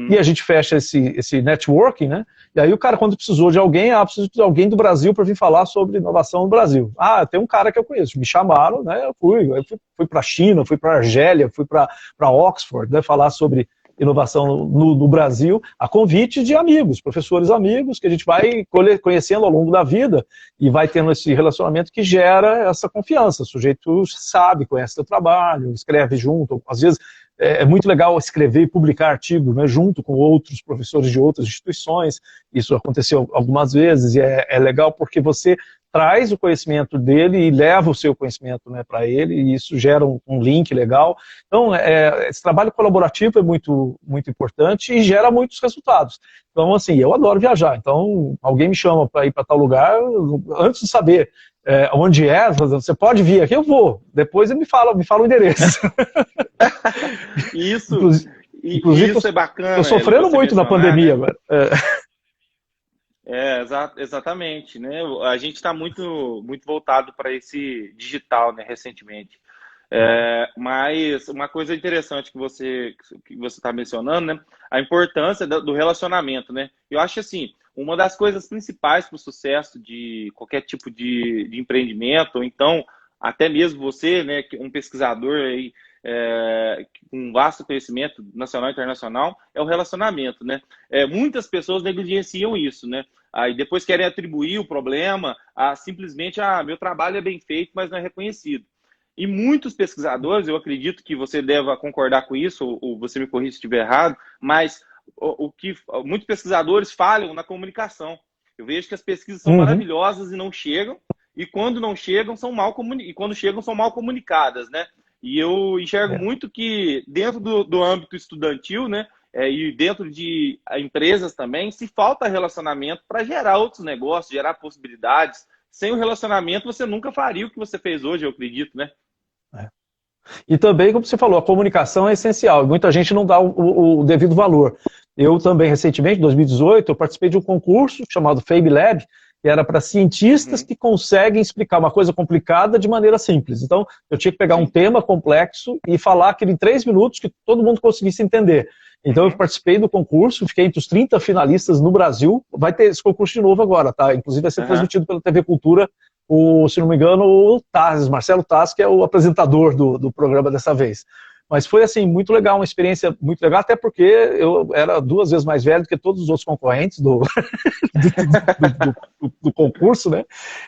E a gente fecha esse networking, né? E aí o cara, quando precisou de alguém, preciso de alguém do Brasil para vir falar sobre inovação no Brasil. Tem um cara que eu conheço. Me chamaram, né? Eu fui para a China, fui para a Argélia, fui para Oxford, né? Falar sobre inovação no Brasil, a convite de amigos, professores amigos, que a gente vai conhecendo ao longo da vida e vai tendo esse relacionamento que gera essa confiança. O sujeito sabe, conhece seu trabalho, escreve junto, às vezes é muito legal escrever e publicar artigos, né, junto com outros professores de outras instituições. Isso aconteceu algumas vezes e é legal porque você traz o conhecimento dele e leva o seu conhecimento, né, para ele, e isso gera um link legal. Então, esse trabalho colaborativo é muito, muito importante e gera muitos resultados. Então, assim, eu adoro viajar. Então, alguém me chama para ir para tal lugar, antes de saber onde você pode vir aqui, eu vou. Depois ele me fala o endereço. Isso, inclusive, isso é bacana. Estou sofrendo muito na pandemia, né? agora. Exatamente, né? A gente está muito, muito voltado para esse digital, né, recentemente. Mas uma coisa interessante que você está mencionando, né, a importância do relacionamento, né? Eu acho assim, uma das coisas principais para o sucesso de qualquer tipo de empreendimento, ou então até mesmo você, né, um pesquisador aí, com um vasto conhecimento nacional e internacional, é o relacionamento, né? Muitas pessoas negligenciam isso, né? Aí depois querem atribuir o problema a simplesmente, meu trabalho é bem feito, mas não é reconhecido. E muitos pesquisadores, eu acredito que você deva concordar com isso, ou você me corrija se estiver errado, mas muitos pesquisadores falham na comunicação. Eu vejo que as pesquisas são maravilhosas e não chegam, e quando não chegam, e quando chegam, são mal comunicadas, né? E eu enxergo muito que dentro do âmbito estudantil, né, e dentro de empresas também, se falta relacionamento para gerar outros negócios, gerar possibilidades. Sem o relacionamento, você nunca faria o que você fez hoje, eu acredito, né? E também, como você falou, a comunicação é essencial. Muita gente não dá o devido valor. Eu também, recentemente, em 2018, eu participei de um concurso chamado Fab Lab, que era para cientistas que conseguem explicar uma coisa complicada de maneira simples. Então, eu tinha que pegar um tema complexo e falar aquilo em 3 minutos que todo mundo conseguisse entender. Então, eu participei do concurso, fiquei entre os 30 finalistas no Brasil. Vai ter esse concurso de novo agora, tá? Inclusive, vai ser transmitido pela TV Cultura, se não me engano, o Taz, Marcelo Taz, que é o apresentador do programa dessa vez. Mas foi, assim, muito legal, uma experiência muito legal, até porque eu era 2 vezes mais velho do que todos os outros concorrentes do concurso, né?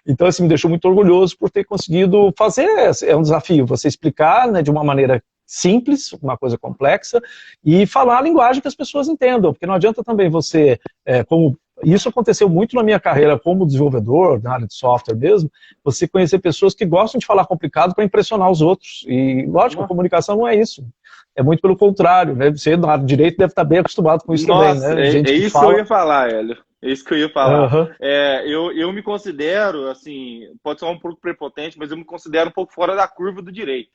Então, assim, me deixou muito orgulhoso por ter conseguido fazer, é um desafio, você explicar, né, de uma maneira simples, uma coisa complexa, e falar a linguagem que as pessoas entendam, porque não adianta também você, isso aconteceu muito na minha carreira como desenvolvedor, na área de software mesmo, você conhecer pessoas que gostam de falar complicado para impressionar os outros, e lógico, a comunicação não é isso, é muito pelo contrário, né? Você na área de direito deve estar bem acostumado com isso também, né? É isso que eu ia falar, Hélio. É isso que eu ia falar. Uhum. Eu me considero, assim, pode ser um pouco prepotente, mas eu me considero um pouco fora da curva do direito.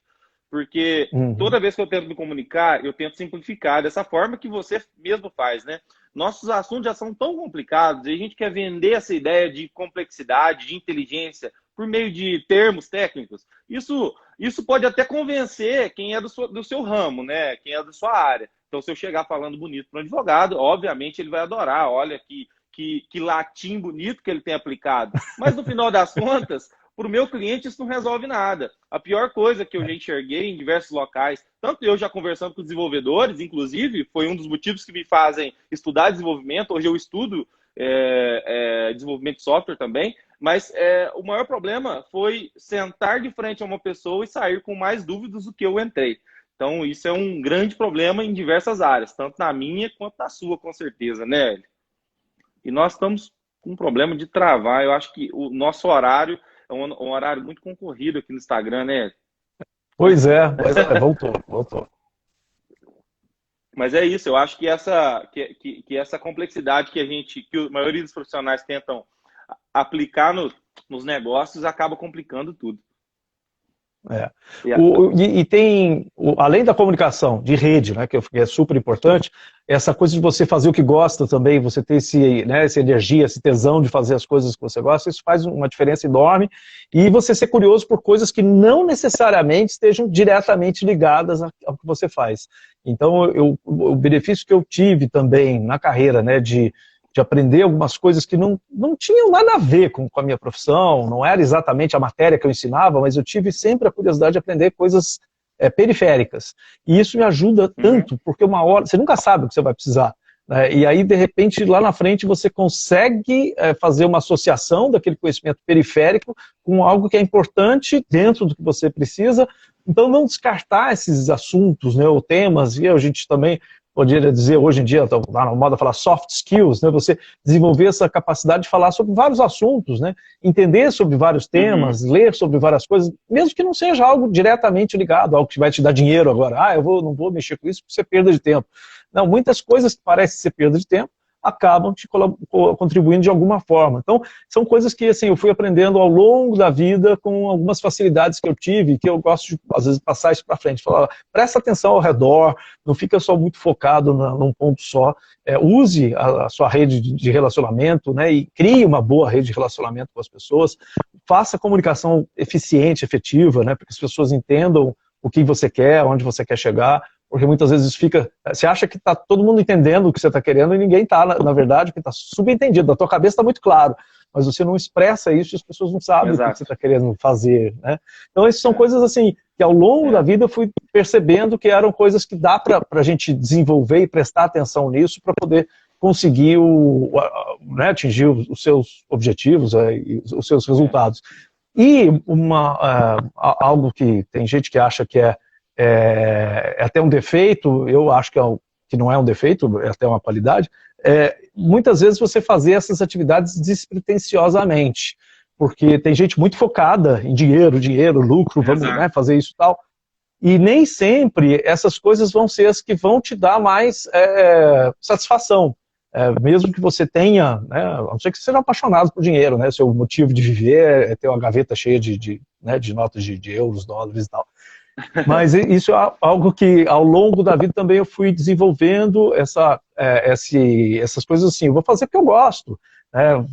Porque toda vez que eu tento me comunicar, eu tento simplificar dessa forma que você mesmo faz, né? Nossos assuntos já são tão complicados e a gente quer vender essa ideia de complexidade, de inteligência, por meio de termos técnicos. Isso pode até convencer quem é do seu ramo, né? Quem é da sua área. Então, se eu chegar falando bonito para um advogado, obviamente ele vai adorar. Olha que latim bonito que ele tem aplicado. Mas, no final das contas, para o meu cliente isso não resolve nada. A pior coisa que eu já enxerguei em diversos locais, tanto eu já conversando com desenvolvedores, inclusive, foi um dos motivos que me fazem estudar desenvolvimento. Hoje eu estudo desenvolvimento de software também, mas o maior problema foi sentar de frente a uma pessoa e sair com mais dúvidas do que eu entrei. Então, isso é um grande problema em diversas áreas, tanto na minha quanto na sua, com certeza, né, Hélio? E nós estamos com um problema de travar. Eu acho que o nosso horário é um horário muito concorrido aqui no Instagram, né? Pois é, voltou. Mas é isso, eu acho que essa complexidade que a maioria dos profissionais tentam aplicar nos negócios acaba complicando tudo. E tem, além da comunicação de rede, né, que é super importante, essa coisa de você fazer o que gosta também, você ter essa energia, esse tesão de fazer as coisas que você gosta, isso faz uma diferença enorme, e você ser curioso por coisas que não necessariamente estejam diretamente ligadas ao que você faz. Então, o benefício que eu tive também na carreira, né, de aprender algumas coisas que não tinham nada a ver com a minha profissão, não era exatamente a matéria que eu ensinava, mas eu tive sempre a curiosidade de aprender coisas periféricas. E isso me ajuda tanto, porque uma hora, você nunca sabe o que você vai precisar, né? E aí, de repente, lá na frente, você consegue fazer uma associação daquele conhecimento periférico com algo que é importante dentro do que você precisa. Então, não descartar esses assuntos, né, ou temas, e a gente também poderia dizer, hoje em dia, está na moda falar soft skills, né? Você desenvolver essa capacidade de falar sobre vários assuntos, né? Entender sobre vários temas, ler sobre várias coisas, mesmo que não seja algo diretamente ligado, algo que vai te dar dinheiro agora. Não vou mexer com isso porque isso é perda de tempo. Não, muitas coisas que parecem ser perda de tempo acabam te contribuindo de alguma forma. Então, são coisas que assim, eu fui aprendendo ao longo da vida com algumas facilidades que eu tive, que eu gosto de, às vezes, passar isso para frente. Falar, presta atenção ao redor, não fica só muito focado num ponto só. Use a sua rede de relacionamento, né, e crie uma boa rede de relacionamento com as pessoas. Faça comunicação eficiente, efetiva, né, para que as pessoas entendam o que você quer, onde você quer chegar. Porque muitas vezes você acha que está todo mundo entendendo o que você está querendo e ninguém está, na verdade, porque está subentendido. Na tua cabeça está muito claro, mas você não expressa isso e as pessoas não sabem o que você está querendo fazer, né? Então, essas são coisas assim, que ao longo da vida eu fui percebendo que eram coisas que dá para a gente desenvolver e prestar atenção nisso para poder conseguir né, atingir os seus objetivos e os seus resultados. E algo que tem gente que acha que é até um defeito, eu acho que não é um defeito, é até uma qualidade, muitas vezes você fazer essas atividades despretensiosamente, porque tem gente muito focada em dinheiro, lucro, vamos, né, fazer isso e tal, e nem sempre essas coisas vão ser as que vão te dar mais satisfação. Mesmo que você tenha, né, a não ser que você seja apaixonado por dinheiro, né, seu motivo de viver é ter uma gaveta cheia de notas de euros, dólares e tal. Mas isso é algo que ao longo da vida também eu fui desenvolvendo essas coisas assim. Eu vou fazer porque eu gosto. Né?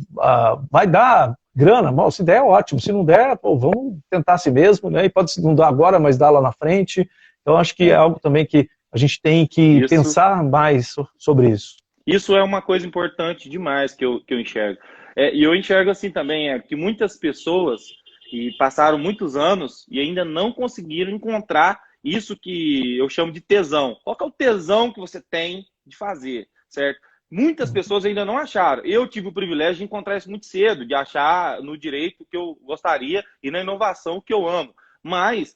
Vai dar grana, mal, se der é ótimo. Se não der, pô, vamos tentar assim mesmo. Né? E pode não dar agora, mas dar lá na frente. Então acho que é algo também que a gente tem que pensar mais sobre isso. Isso é uma coisa importante demais que eu enxergo. E eu enxergo assim também, que muitas pessoas que passaram muitos anos e ainda não conseguiram encontrar isso que eu chamo de tesão. Qual que é o tesão que você tem de fazer, certo? Muitas pessoas ainda não acharam. Eu tive o privilégio de encontrar isso muito cedo, de achar no direito que eu gostaria e na inovação que eu amo. Mas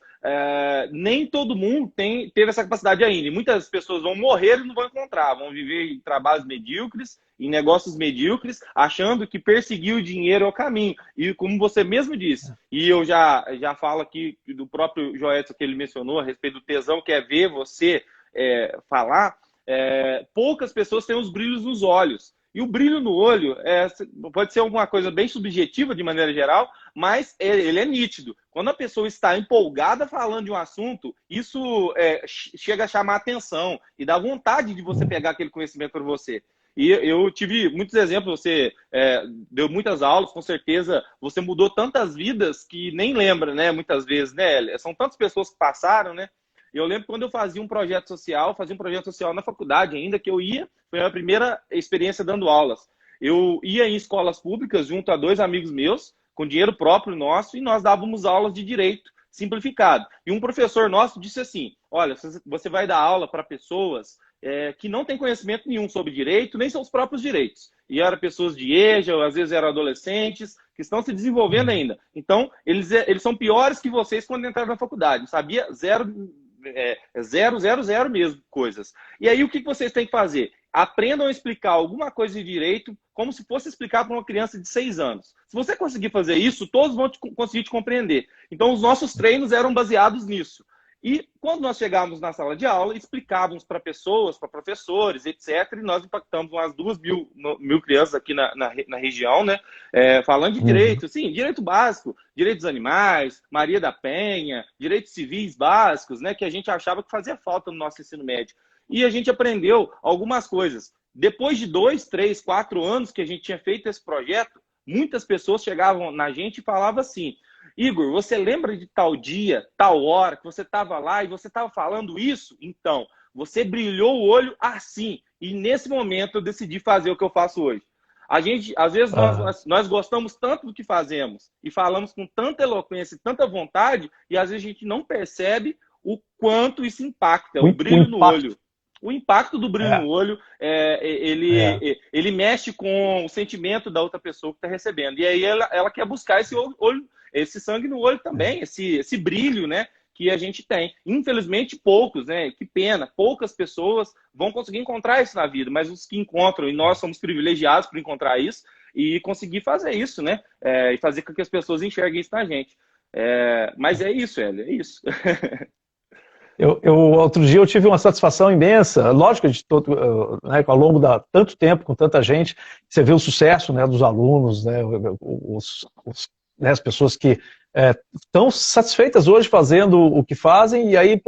nem todo mundo teve essa capacidade ainda. E muitas pessoas vão morrer e não vão encontrar. Vão viver em trabalhos medíocres, em negócios medíocres, achando que perseguir o dinheiro é o caminho. E como você mesmo disse, e eu já falo aqui do próprio Joelson que ele mencionou a respeito do tesão, que é ver você falar, poucas pessoas têm os brilhos nos olhos. E o brilho no olho pode ser alguma coisa bem subjetiva de maneira geral, mas ele é nítido. Quando a pessoa está empolgada falando de um assunto, isso chega a chamar atenção e dá vontade de você pegar aquele conhecimento para você. E eu tive muitos exemplos, você deu muitas aulas, com certeza você mudou tantas vidas que nem lembra, né? Muitas vezes, né? São tantas pessoas que passaram, né? Eu lembro quando eu fazia um projeto social na faculdade ainda, que foi a minha primeira experiência dando aulas. Eu ia em escolas públicas junto a 2 amigos meus, com dinheiro próprio nosso, e nós dávamos aulas de direito simplificado. E um professor nosso disse assim, olha, você vai dar aula para pessoas que não têm conhecimento nenhum sobre direito, nem seus próprios direitos. E eram pessoas de EJA, ou às vezes eram adolescentes, que estão se desenvolvendo ainda. Então, eles são piores que vocês quando entraram na faculdade. Não sabia zero mesmo coisas. E aí o que vocês têm que fazer? Aprendam a explicar alguma coisa de direito como se fosse explicar para uma criança de 6 anos. Se você conseguir fazer isso, todos vão conseguir te compreender. Então os nossos treinos eram baseados nisso. E quando nós chegávamos na sala de aula, explicávamos para pessoas, para professores, etc. E nós impactamos umas 2.000 crianças aqui na região, né? Falando de direito, sim, direito básico, direitos dos animais, Maria da Penha, direitos civis básicos, né? Que a gente achava que fazia falta no nosso ensino médio. E a gente aprendeu algumas coisas. Depois de 2, 3, 4 anos que a gente tinha feito esse projeto, muitas pessoas chegavam na gente e falavam assim, Igor, você lembra de tal dia, tal hora, que você estava lá e você estava falando isso? Então, você brilhou o olho assim. E nesse momento eu decidi fazer o que eu faço hoje. Às vezes, nós gostamos tanto do que fazemos e falamos com tanta eloquência e tanta vontade, e às vezes a gente não percebe o quanto isso impacta, o brilho no olho. O impacto do brilho no olho, ele mexe com o sentimento da outra pessoa que está recebendo. E aí ela quer buscar esse sangue no olho também, esse brilho, né, que a gente tem. Infelizmente, poucos, né, que pena, poucas pessoas vão conseguir encontrar isso na vida, mas os que encontram, e nós somos privilegiados por encontrar isso, e conseguir fazer isso, né, e fazer com que as pessoas enxerguem isso na gente. Mas é isso, Hélio, é isso. Outro dia eu tive uma satisfação imensa, lógico, né, ao longo de tanto tempo, com tanta gente, você vê o sucesso, né, dos alunos, né, as pessoas que estão satisfeitas hoje fazendo o que fazem, e aí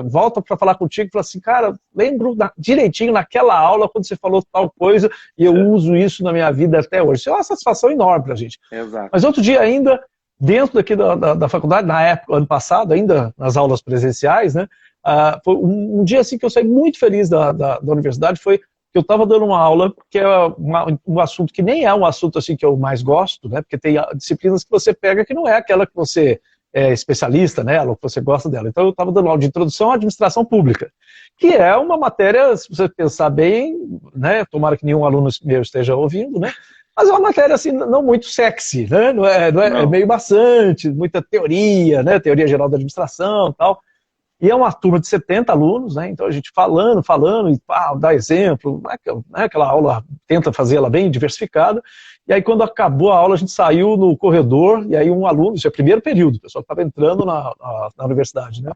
volta para falar contigo e fala assim, cara, lembro direitinho naquela aula quando você falou tal coisa, e eu uso isso na minha vida até hoje. Isso é uma satisfação enorme para a gente. Exato. Mas outro dia ainda, dentro daqui da faculdade, na época, ano passado, ainda nas aulas presenciais, né, foi um dia assim que eu saí muito feliz da universidade, foi que eu estava dando uma aula que é um assunto que nem é um assunto assim que eu mais gosto, né, porque tem disciplinas que você pega que não é aquela que você é especialista nela, ou que você gosta dela. Então eu estava dando aula de introdução à administração pública, que é uma matéria, se você pensar bem, né, tomara que nenhum aluno meu esteja ouvindo, né, mas é uma matéria assim, não muito sexy, né? Não. É meio maçante, muita teoria, né? Teoria geral da administração e tal. E é uma turma de 70 alunos, né? Então a gente falando, e dá exemplo, né? Aquela aula, tenta fazer ela bem diversificada. E aí quando acabou a aula, a gente saiu no corredor, e aí um aluno, isso é o primeiro período, o pessoal estava entrando na universidade, né?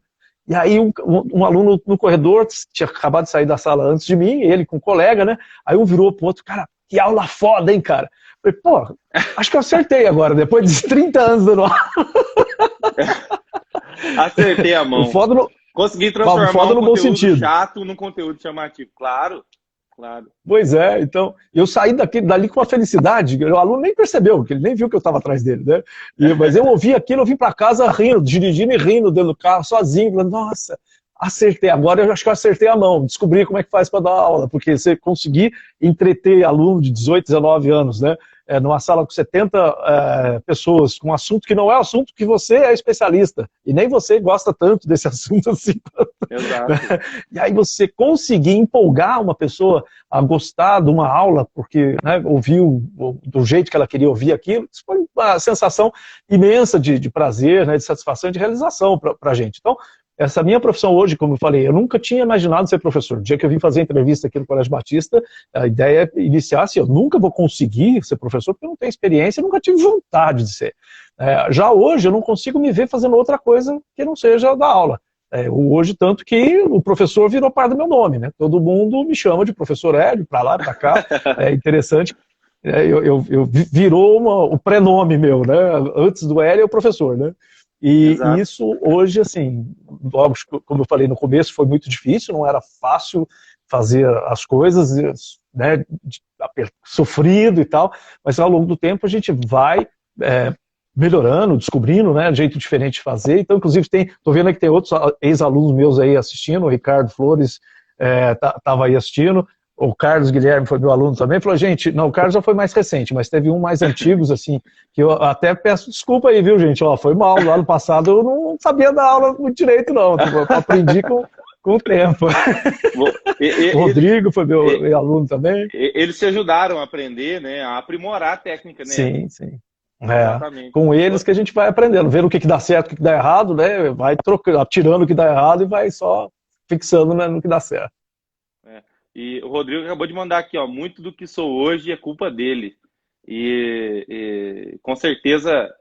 E aí um aluno no corredor, tinha acabado de sair da sala antes de mim, ele com um colega, né? Aí um virou pro outro, cara, que aula foda, hein, cara? Eu falei, pô, acho que eu acertei agora, depois de 30 anos dando aula. Acertei a mão. Consegui transformar um conteúdo chato num conteúdo chamativo. Claro, claro. Pois é, então, eu saí dali com uma felicidade, o aluno nem percebeu, porque ele nem viu que eu estava atrás dele, né? Mas eu ouvi aquilo, eu vim para casa rindo, dirigindo e rindo dentro do carro, sozinho, falando, nossa, acertei, agora eu acho que eu acertei a mão, descobri como é que faz para dar aula, porque você conseguir entreter aluno de 18, 19 anos, né? Numa sala com 70 pessoas, com um assunto que não é o assunto que você é especialista, e nem você gosta tanto desse assunto assim. Exato. E aí você conseguir empolgar uma pessoa a gostar de uma aula, porque, né, ouviu do jeito que ela queria ouvir aquilo, isso foi uma sensação imensa de prazer, né, de satisfação e de realização para a gente. Então, essa minha profissão hoje, como eu falei, eu nunca tinha imaginado ser professor. No dia que eu vim fazer entrevista aqui no Colégio Batista, a ideia é iniciar assim, eu nunca vou conseguir ser professor porque eu não tenho experiência, eu nunca tive vontade de ser. Já hoje eu não consigo me ver fazendo outra coisa que não seja dar aula. Hoje, tanto que o professor virou parte do meu nome, né? Todo mundo me chama de professor Hélio, para lá, para cá. É interessante. Virou o prenome meu, né? Antes do Hélio é o professor, né? E isso hoje, assim, logo, como eu falei no começo, foi muito difícil, não era fácil fazer as coisas, né, sofrido e tal, mas ao longo do tempo a gente vai melhorando, descobrindo, né, um jeito diferente de fazer. Então, inclusive, tô vendo que tem outros ex-alunos meus aí assistindo, o Ricardo Flores estava aí assistindo, o Carlos Guilherme foi meu aluno também, falou, gente, não, o Carlos já foi mais recente, mas teve um mais antigos, assim, que eu até peço desculpa aí, viu, gente, ó, foi mal, lá no passado eu não sabia dar aula muito direito, não, eu aprendi com o tempo. O Rodrigo foi meu aluno também. Eles se ajudaram a aprender, né, a aprimorar a técnica, né? Sim, sim. Com eles que a gente vai aprendendo, vendo o que dá certo, o que dá errado, né, vai trocando, tirando o que dá errado e vai só fixando, né, no que dá certo. E o Rodrigo acabou de mandar aqui, ó, muito do que sou hoje é culpa dele. E com certeza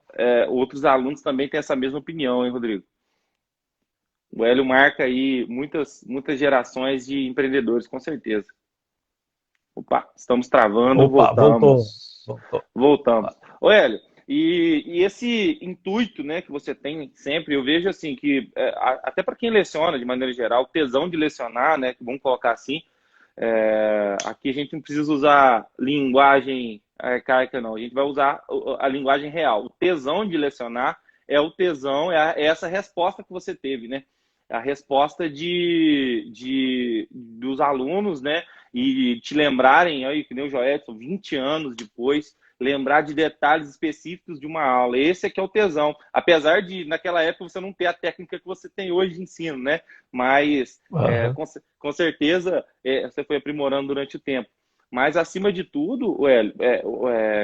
outros alunos também têm essa mesma opinião, hein, Rodrigo? O Hélio marca aí muitas gerações de empreendedores, com certeza. Opa, estamos travando, voltamos. Voltamos. Ô, Hélio, e esse intuito, né, que você tem sempre, eu vejo assim que, até para quem leciona de maneira geral, o tesão de lecionar, né, que vamos colocar assim, aqui a gente não precisa usar linguagem arcaica, não. A gente vai usar a linguagem real. O tesão de lecionar é o tesão, é essa resposta que você teve, né? A resposta dos alunos, né? E te lembrarem, aí, que nem o Joelson, 20 anos depois, lembrar de detalhes específicos de uma aula. Esse é que é o tesão. Apesar de, naquela época, você não ter a técnica que você tem hoje de ensino, né? Mas, com certeza, você foi aprimorando durante o tempo. Mas, acima de tudo, Hélio,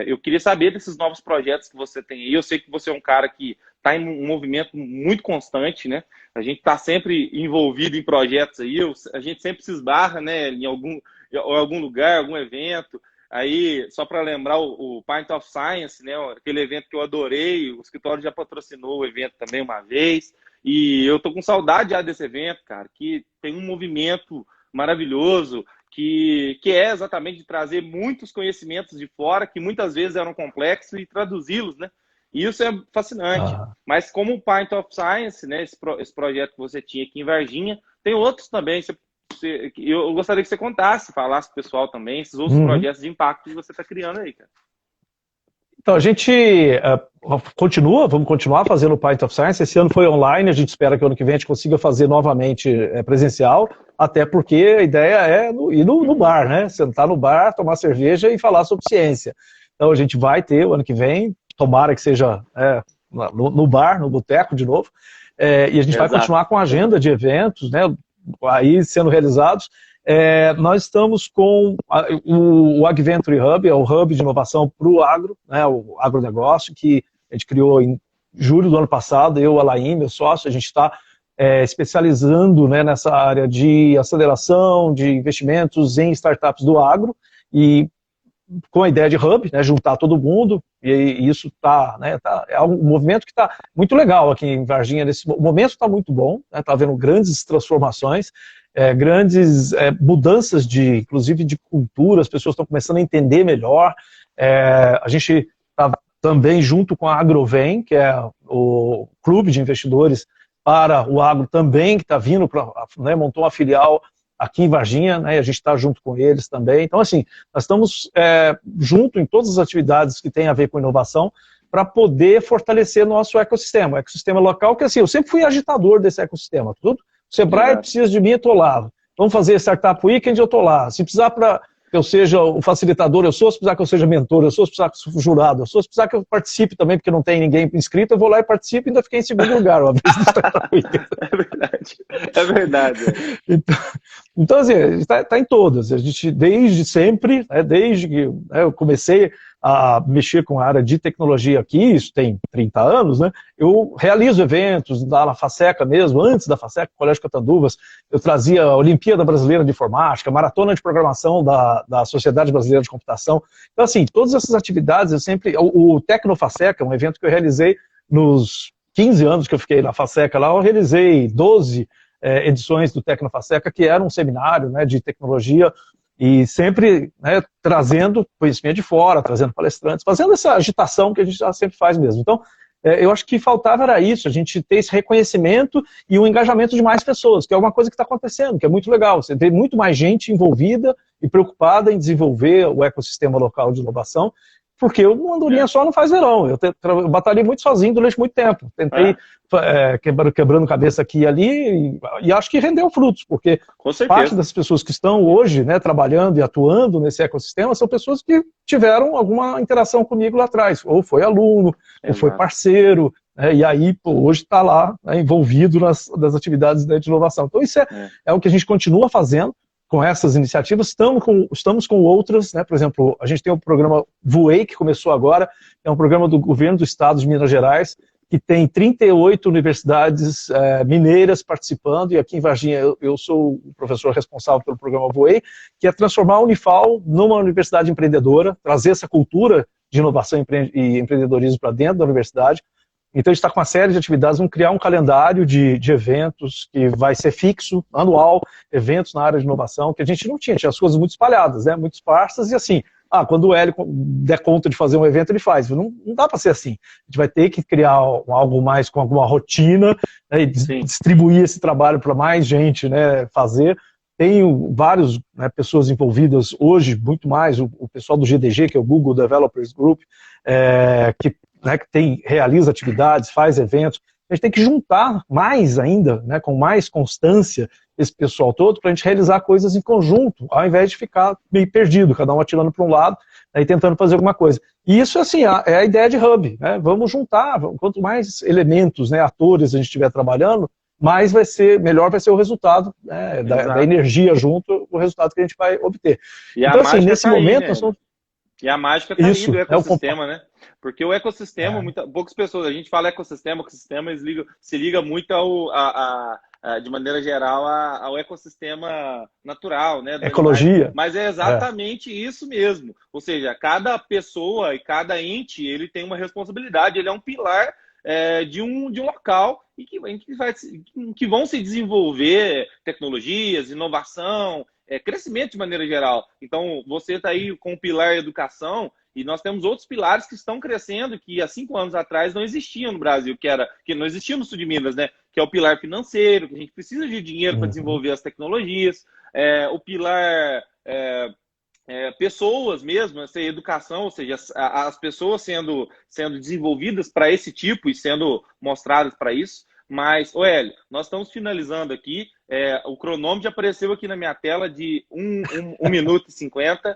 eu queria saber desses novos projetos que você tem aí. Eu sei que você é um cara que está em um movimento muito constante, né? A gente está sempre envolvido em projetos aí. A gente sempre se esbarra, né? Em algum lugar, algum evento. Aí, só para lembrar, o Pint of Science, né, aquele evento que eu adorei, o escritório já patrocinou o evento também uma vez, e eu tô com saudade já desse evento, cara, que tem um movimento maravilhoso, que é exatamente de trazer muitos conhecimentos de fora, que muitas vezes eram complexos, e traduzi-los, né? E isso é fascinante. Mas como o Pint of Science, né, esse projeto que você tinha aqui em Varginha, tem outros também. Eu gostaria que você contasse, falasse pro pessoal também, esses outros projetos de impacto que você está criando aí, cara. Então, a gente vamos continuar fazendo o Pint of Science. Esse ano foi online, a gente espera que ano que vem a gente consiga fazer novamente presencial, até porque a ideia é ir no bar, né? Sentar no bar, tomar cerveja e falar sobre ciência. Então, a gente vai ter o ano que vem, tomara que seja no bar, no boteco de novo, e a gente vai continuar com a agenda de eventos, né? Aí sendo realizados. Nós estamos com o AgVenture Hub, é o hub de inovação para o agro, né, o agronegócio, que a gente criou em julho do ano passado, eu, Alain, meu sócio, a gente está especializando, né, nessa área de aceleração, de investimentos em startups do agro, e com a ideia de hub, né, juntar todo mundo, e isso é um movimento que está muito legal aqui em Varginha. O momento está muito bom, está havendo grandes transformações, grandes mudanças, inclusive de cultura, as pessoas estão começando a entender melhor. A gente está também junto com a Agrovem, que é o clube de investidores para o agro também, que está vindo, né, montou uma filial aqui em Varginha, né, e a gente está junto com eles também. Então, assim, nós estamos junto em todas as atividades que têm a ver com inovação para poder fortalecer nosso ecossistema. O ecossistema local, que assim, eu sempre fui agitador desse ecossistema. Tudo. O Sebrae precisa de mim, eu estou lá. Vamos fazer Startup Weekend, eu estou lá. Se precisar para que eu seja o facilitador, eu sou. Se precisar que eu seja mentor, eu sou. Se precisar que eu seja jurado, eu sou. Se precisar que eu participe também, porque não tem ninguém inscrito, eu vou lá e participo e ainda fiquei em segundo lugar uma vez no Startup Weekend. É verdade. É verdade. Então assim, a gente está em todas. A gente, desde sempre, né, desde que eu comecei a mexer com a área de tecnologia aqui, isso tem 30 anos, né? Eu realizo eventos lá na FASECA mesmo, antes da FASECA, Colégio Catanduvas, eu trazia a Olimpíada Brasileira de Informática, Maratona de Programação da Sociedade Brasileira de Computação. Então, assim, todas essas atividades, eu sempre... O Tecnofaseca, um evento que eu realizei nos 15 anos que eu fiquei na FASECA lá, eu realizei 12 edições do Tecnofaseca, que era um seminário, né, de tecnologia, e sempre, né, trazendo conhecimento de fora, trazendo palestrantes, fazendo essa agitação que a gente já sempre faz mesmo. Então, eu acho que faltava era isso, a gente ter esse reconhecimento e o engajamento de mais pessoas, que é uma coisa que está acontecendo, que é muito legal. Você vê muito mais gente envolvida e preocupada em desenvolver o ecossistema local de inovação, porque uma andorinha só não faz verão. Eu batalhei muito sozinho durante muito tempo. Tentei quebrando cabeça aqui e ali e acho que rendeu frutos, porque parte das pessoas que estão hoje, né, trabalhando e atuando nesse ecossistema são pessoas que tiveram alguma interação comigo lá atrás. Ou foi aluno, ou foi parceiro, né, e aí hoje está lá, né, envolvido nas atividades de inovação. Então isso é o que a gente continua fazendo com essas iniciativas, estamos com outras, né? Por exemplo, a gente tem o programa Voei, que começou agora, é um programa do governo do estado de Minas Gerais, que tem 38 universidades mineiras participando, e aqui em Varginha eu sou o professor responsável pelo programa Voei, que é transformar a Unifal numa universidade empreendedora, trazer essa cultura de inovação e empreendedorismo para dentro da universidade. Então a gente está com uma série de atividades, vamos criar um calendário de eventos que vai ser fixo, anual, eventos na área de inovação, que a gente não tinha as coisas muito espalhadas, né, muito esparsas, e assim, quando o Hélio der conta de fazer um evento, ele faz. Não dá para ser assim. A gente vai ter que criar algo mais com alguma rotina, né, e distribuir esse trabalho para mais gente, né, fazer. Tenho várias, né, pessoas envolvidas hoje, muito mais, o pessoal do GDG, que é o Google Developers Group, que realiza atividades, faz eventos. A gente tem que juntar mais ainda, né, com mais constância, esse pessoal todo, para a gente realizar coisas em conjunto, ao invés de ficar meio perdido, cada um atirando para um lado, né, e tentando fazer alguma coisa. E isso, assim, é a ideia de hub, né? Vamos juntar, quanto mais elementos, né, atores a gente estiver trabalhando, melhor vai ser o resultado, né, da energia junto, o resultado que a gente vai obter. E então, assim, nesse momento... Né? E a mágica está aí do ecossistema, né? Porque o ecossistema, poucas pessoas, a gente fala ecossistema, se liga muito de maneira geral ao ecossistema natural, né? Ecologia. Mas é exatamente isso mesmo. Ou seja, cada pessoa e cada ente, ele tem uma responsabilidade, ele é um pilar de um local e que vão se desenvolver tecnologias, inovação, crescimento de maneira geral. Então, você está aí com o pilar educação e nós temos outros pilares que estão crescendo que há 5 anos atrás não existiam no Brasil, que não existia no sul de Minas, né? Que é o pilar financeiro, que a gente precisa de dinheiro para desenvolver as tecnologias, o pilar pessoas mesmo, essa educação, ou seja, as pessoas sendo desenvolvidas para esse tipo e sendo mostradas para isso. Mas, Hélio, nós estamos finalizando aqui. O cronômetro já apareceu aqui na minha tela de 1 minuto e 50.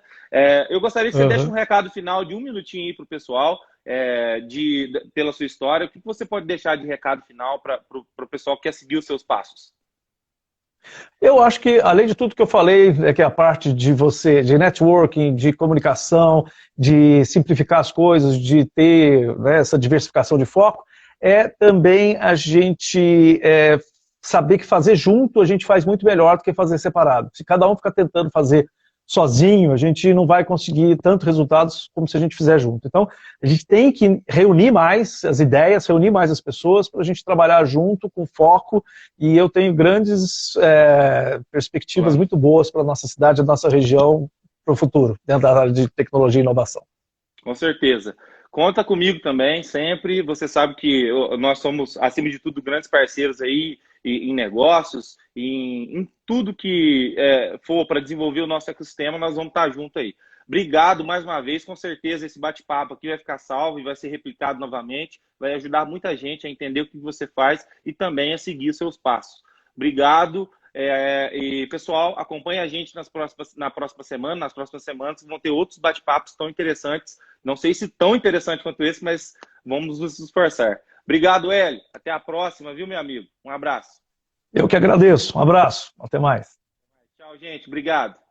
Eu gostaria que você desse um recado final de 1 minutinho aí para o pessoal, pela sua história. O que você pode deixar de recado final para o pessoal que quer seguir os seus passos? Eu acho que, além de tudo que eu falei, que é a parte de networking, de comunicação, de simplificar as coisas, de ter, né, essa diversificação de foco, é também a gente saber que fazer junto a gente faz muito melhor do que fazer separado. Se cada um ficar tentando fazer sozinho, a gente não vai conseguir tantos resultados como se a gente fizer junto. Então, a gente tem que reunir mais as ideias, reunir mais as pessoas para a gente trabalhar junto, com foco, e eu tenho grandes perspectivas muito boas para a nossa cidade, a nossa região, para o futuro, dentro da área de tecnologia e inovação. Com certeza. Conta comigo também, sempre. Você sabe que nós somos, acima de tudo, grandes parceiros aí em negócios, em tudo que for para desenvolver o nosso ecossistema, nós vamos estar junto aí. Obrigado mais uma vez, com certeza esse bate-papo aqui vai ficar salvo e vai ser replicado novamente, vai ajudar muita gente a entender o que você faz e também a seguir os seus passos. Obrigado. E pessoal, acompanhe a gente nas próximas semanas vão ter outros bate-papos tão interessantes, não sei se tão interessante quanto esse, mas vamos nos esforçar. Obrigado, Hélio, até a próxima, viu, meu amigo? Um abraço. Eu que agradeço, um abraço, até mais. Tchau, gente, obrigado.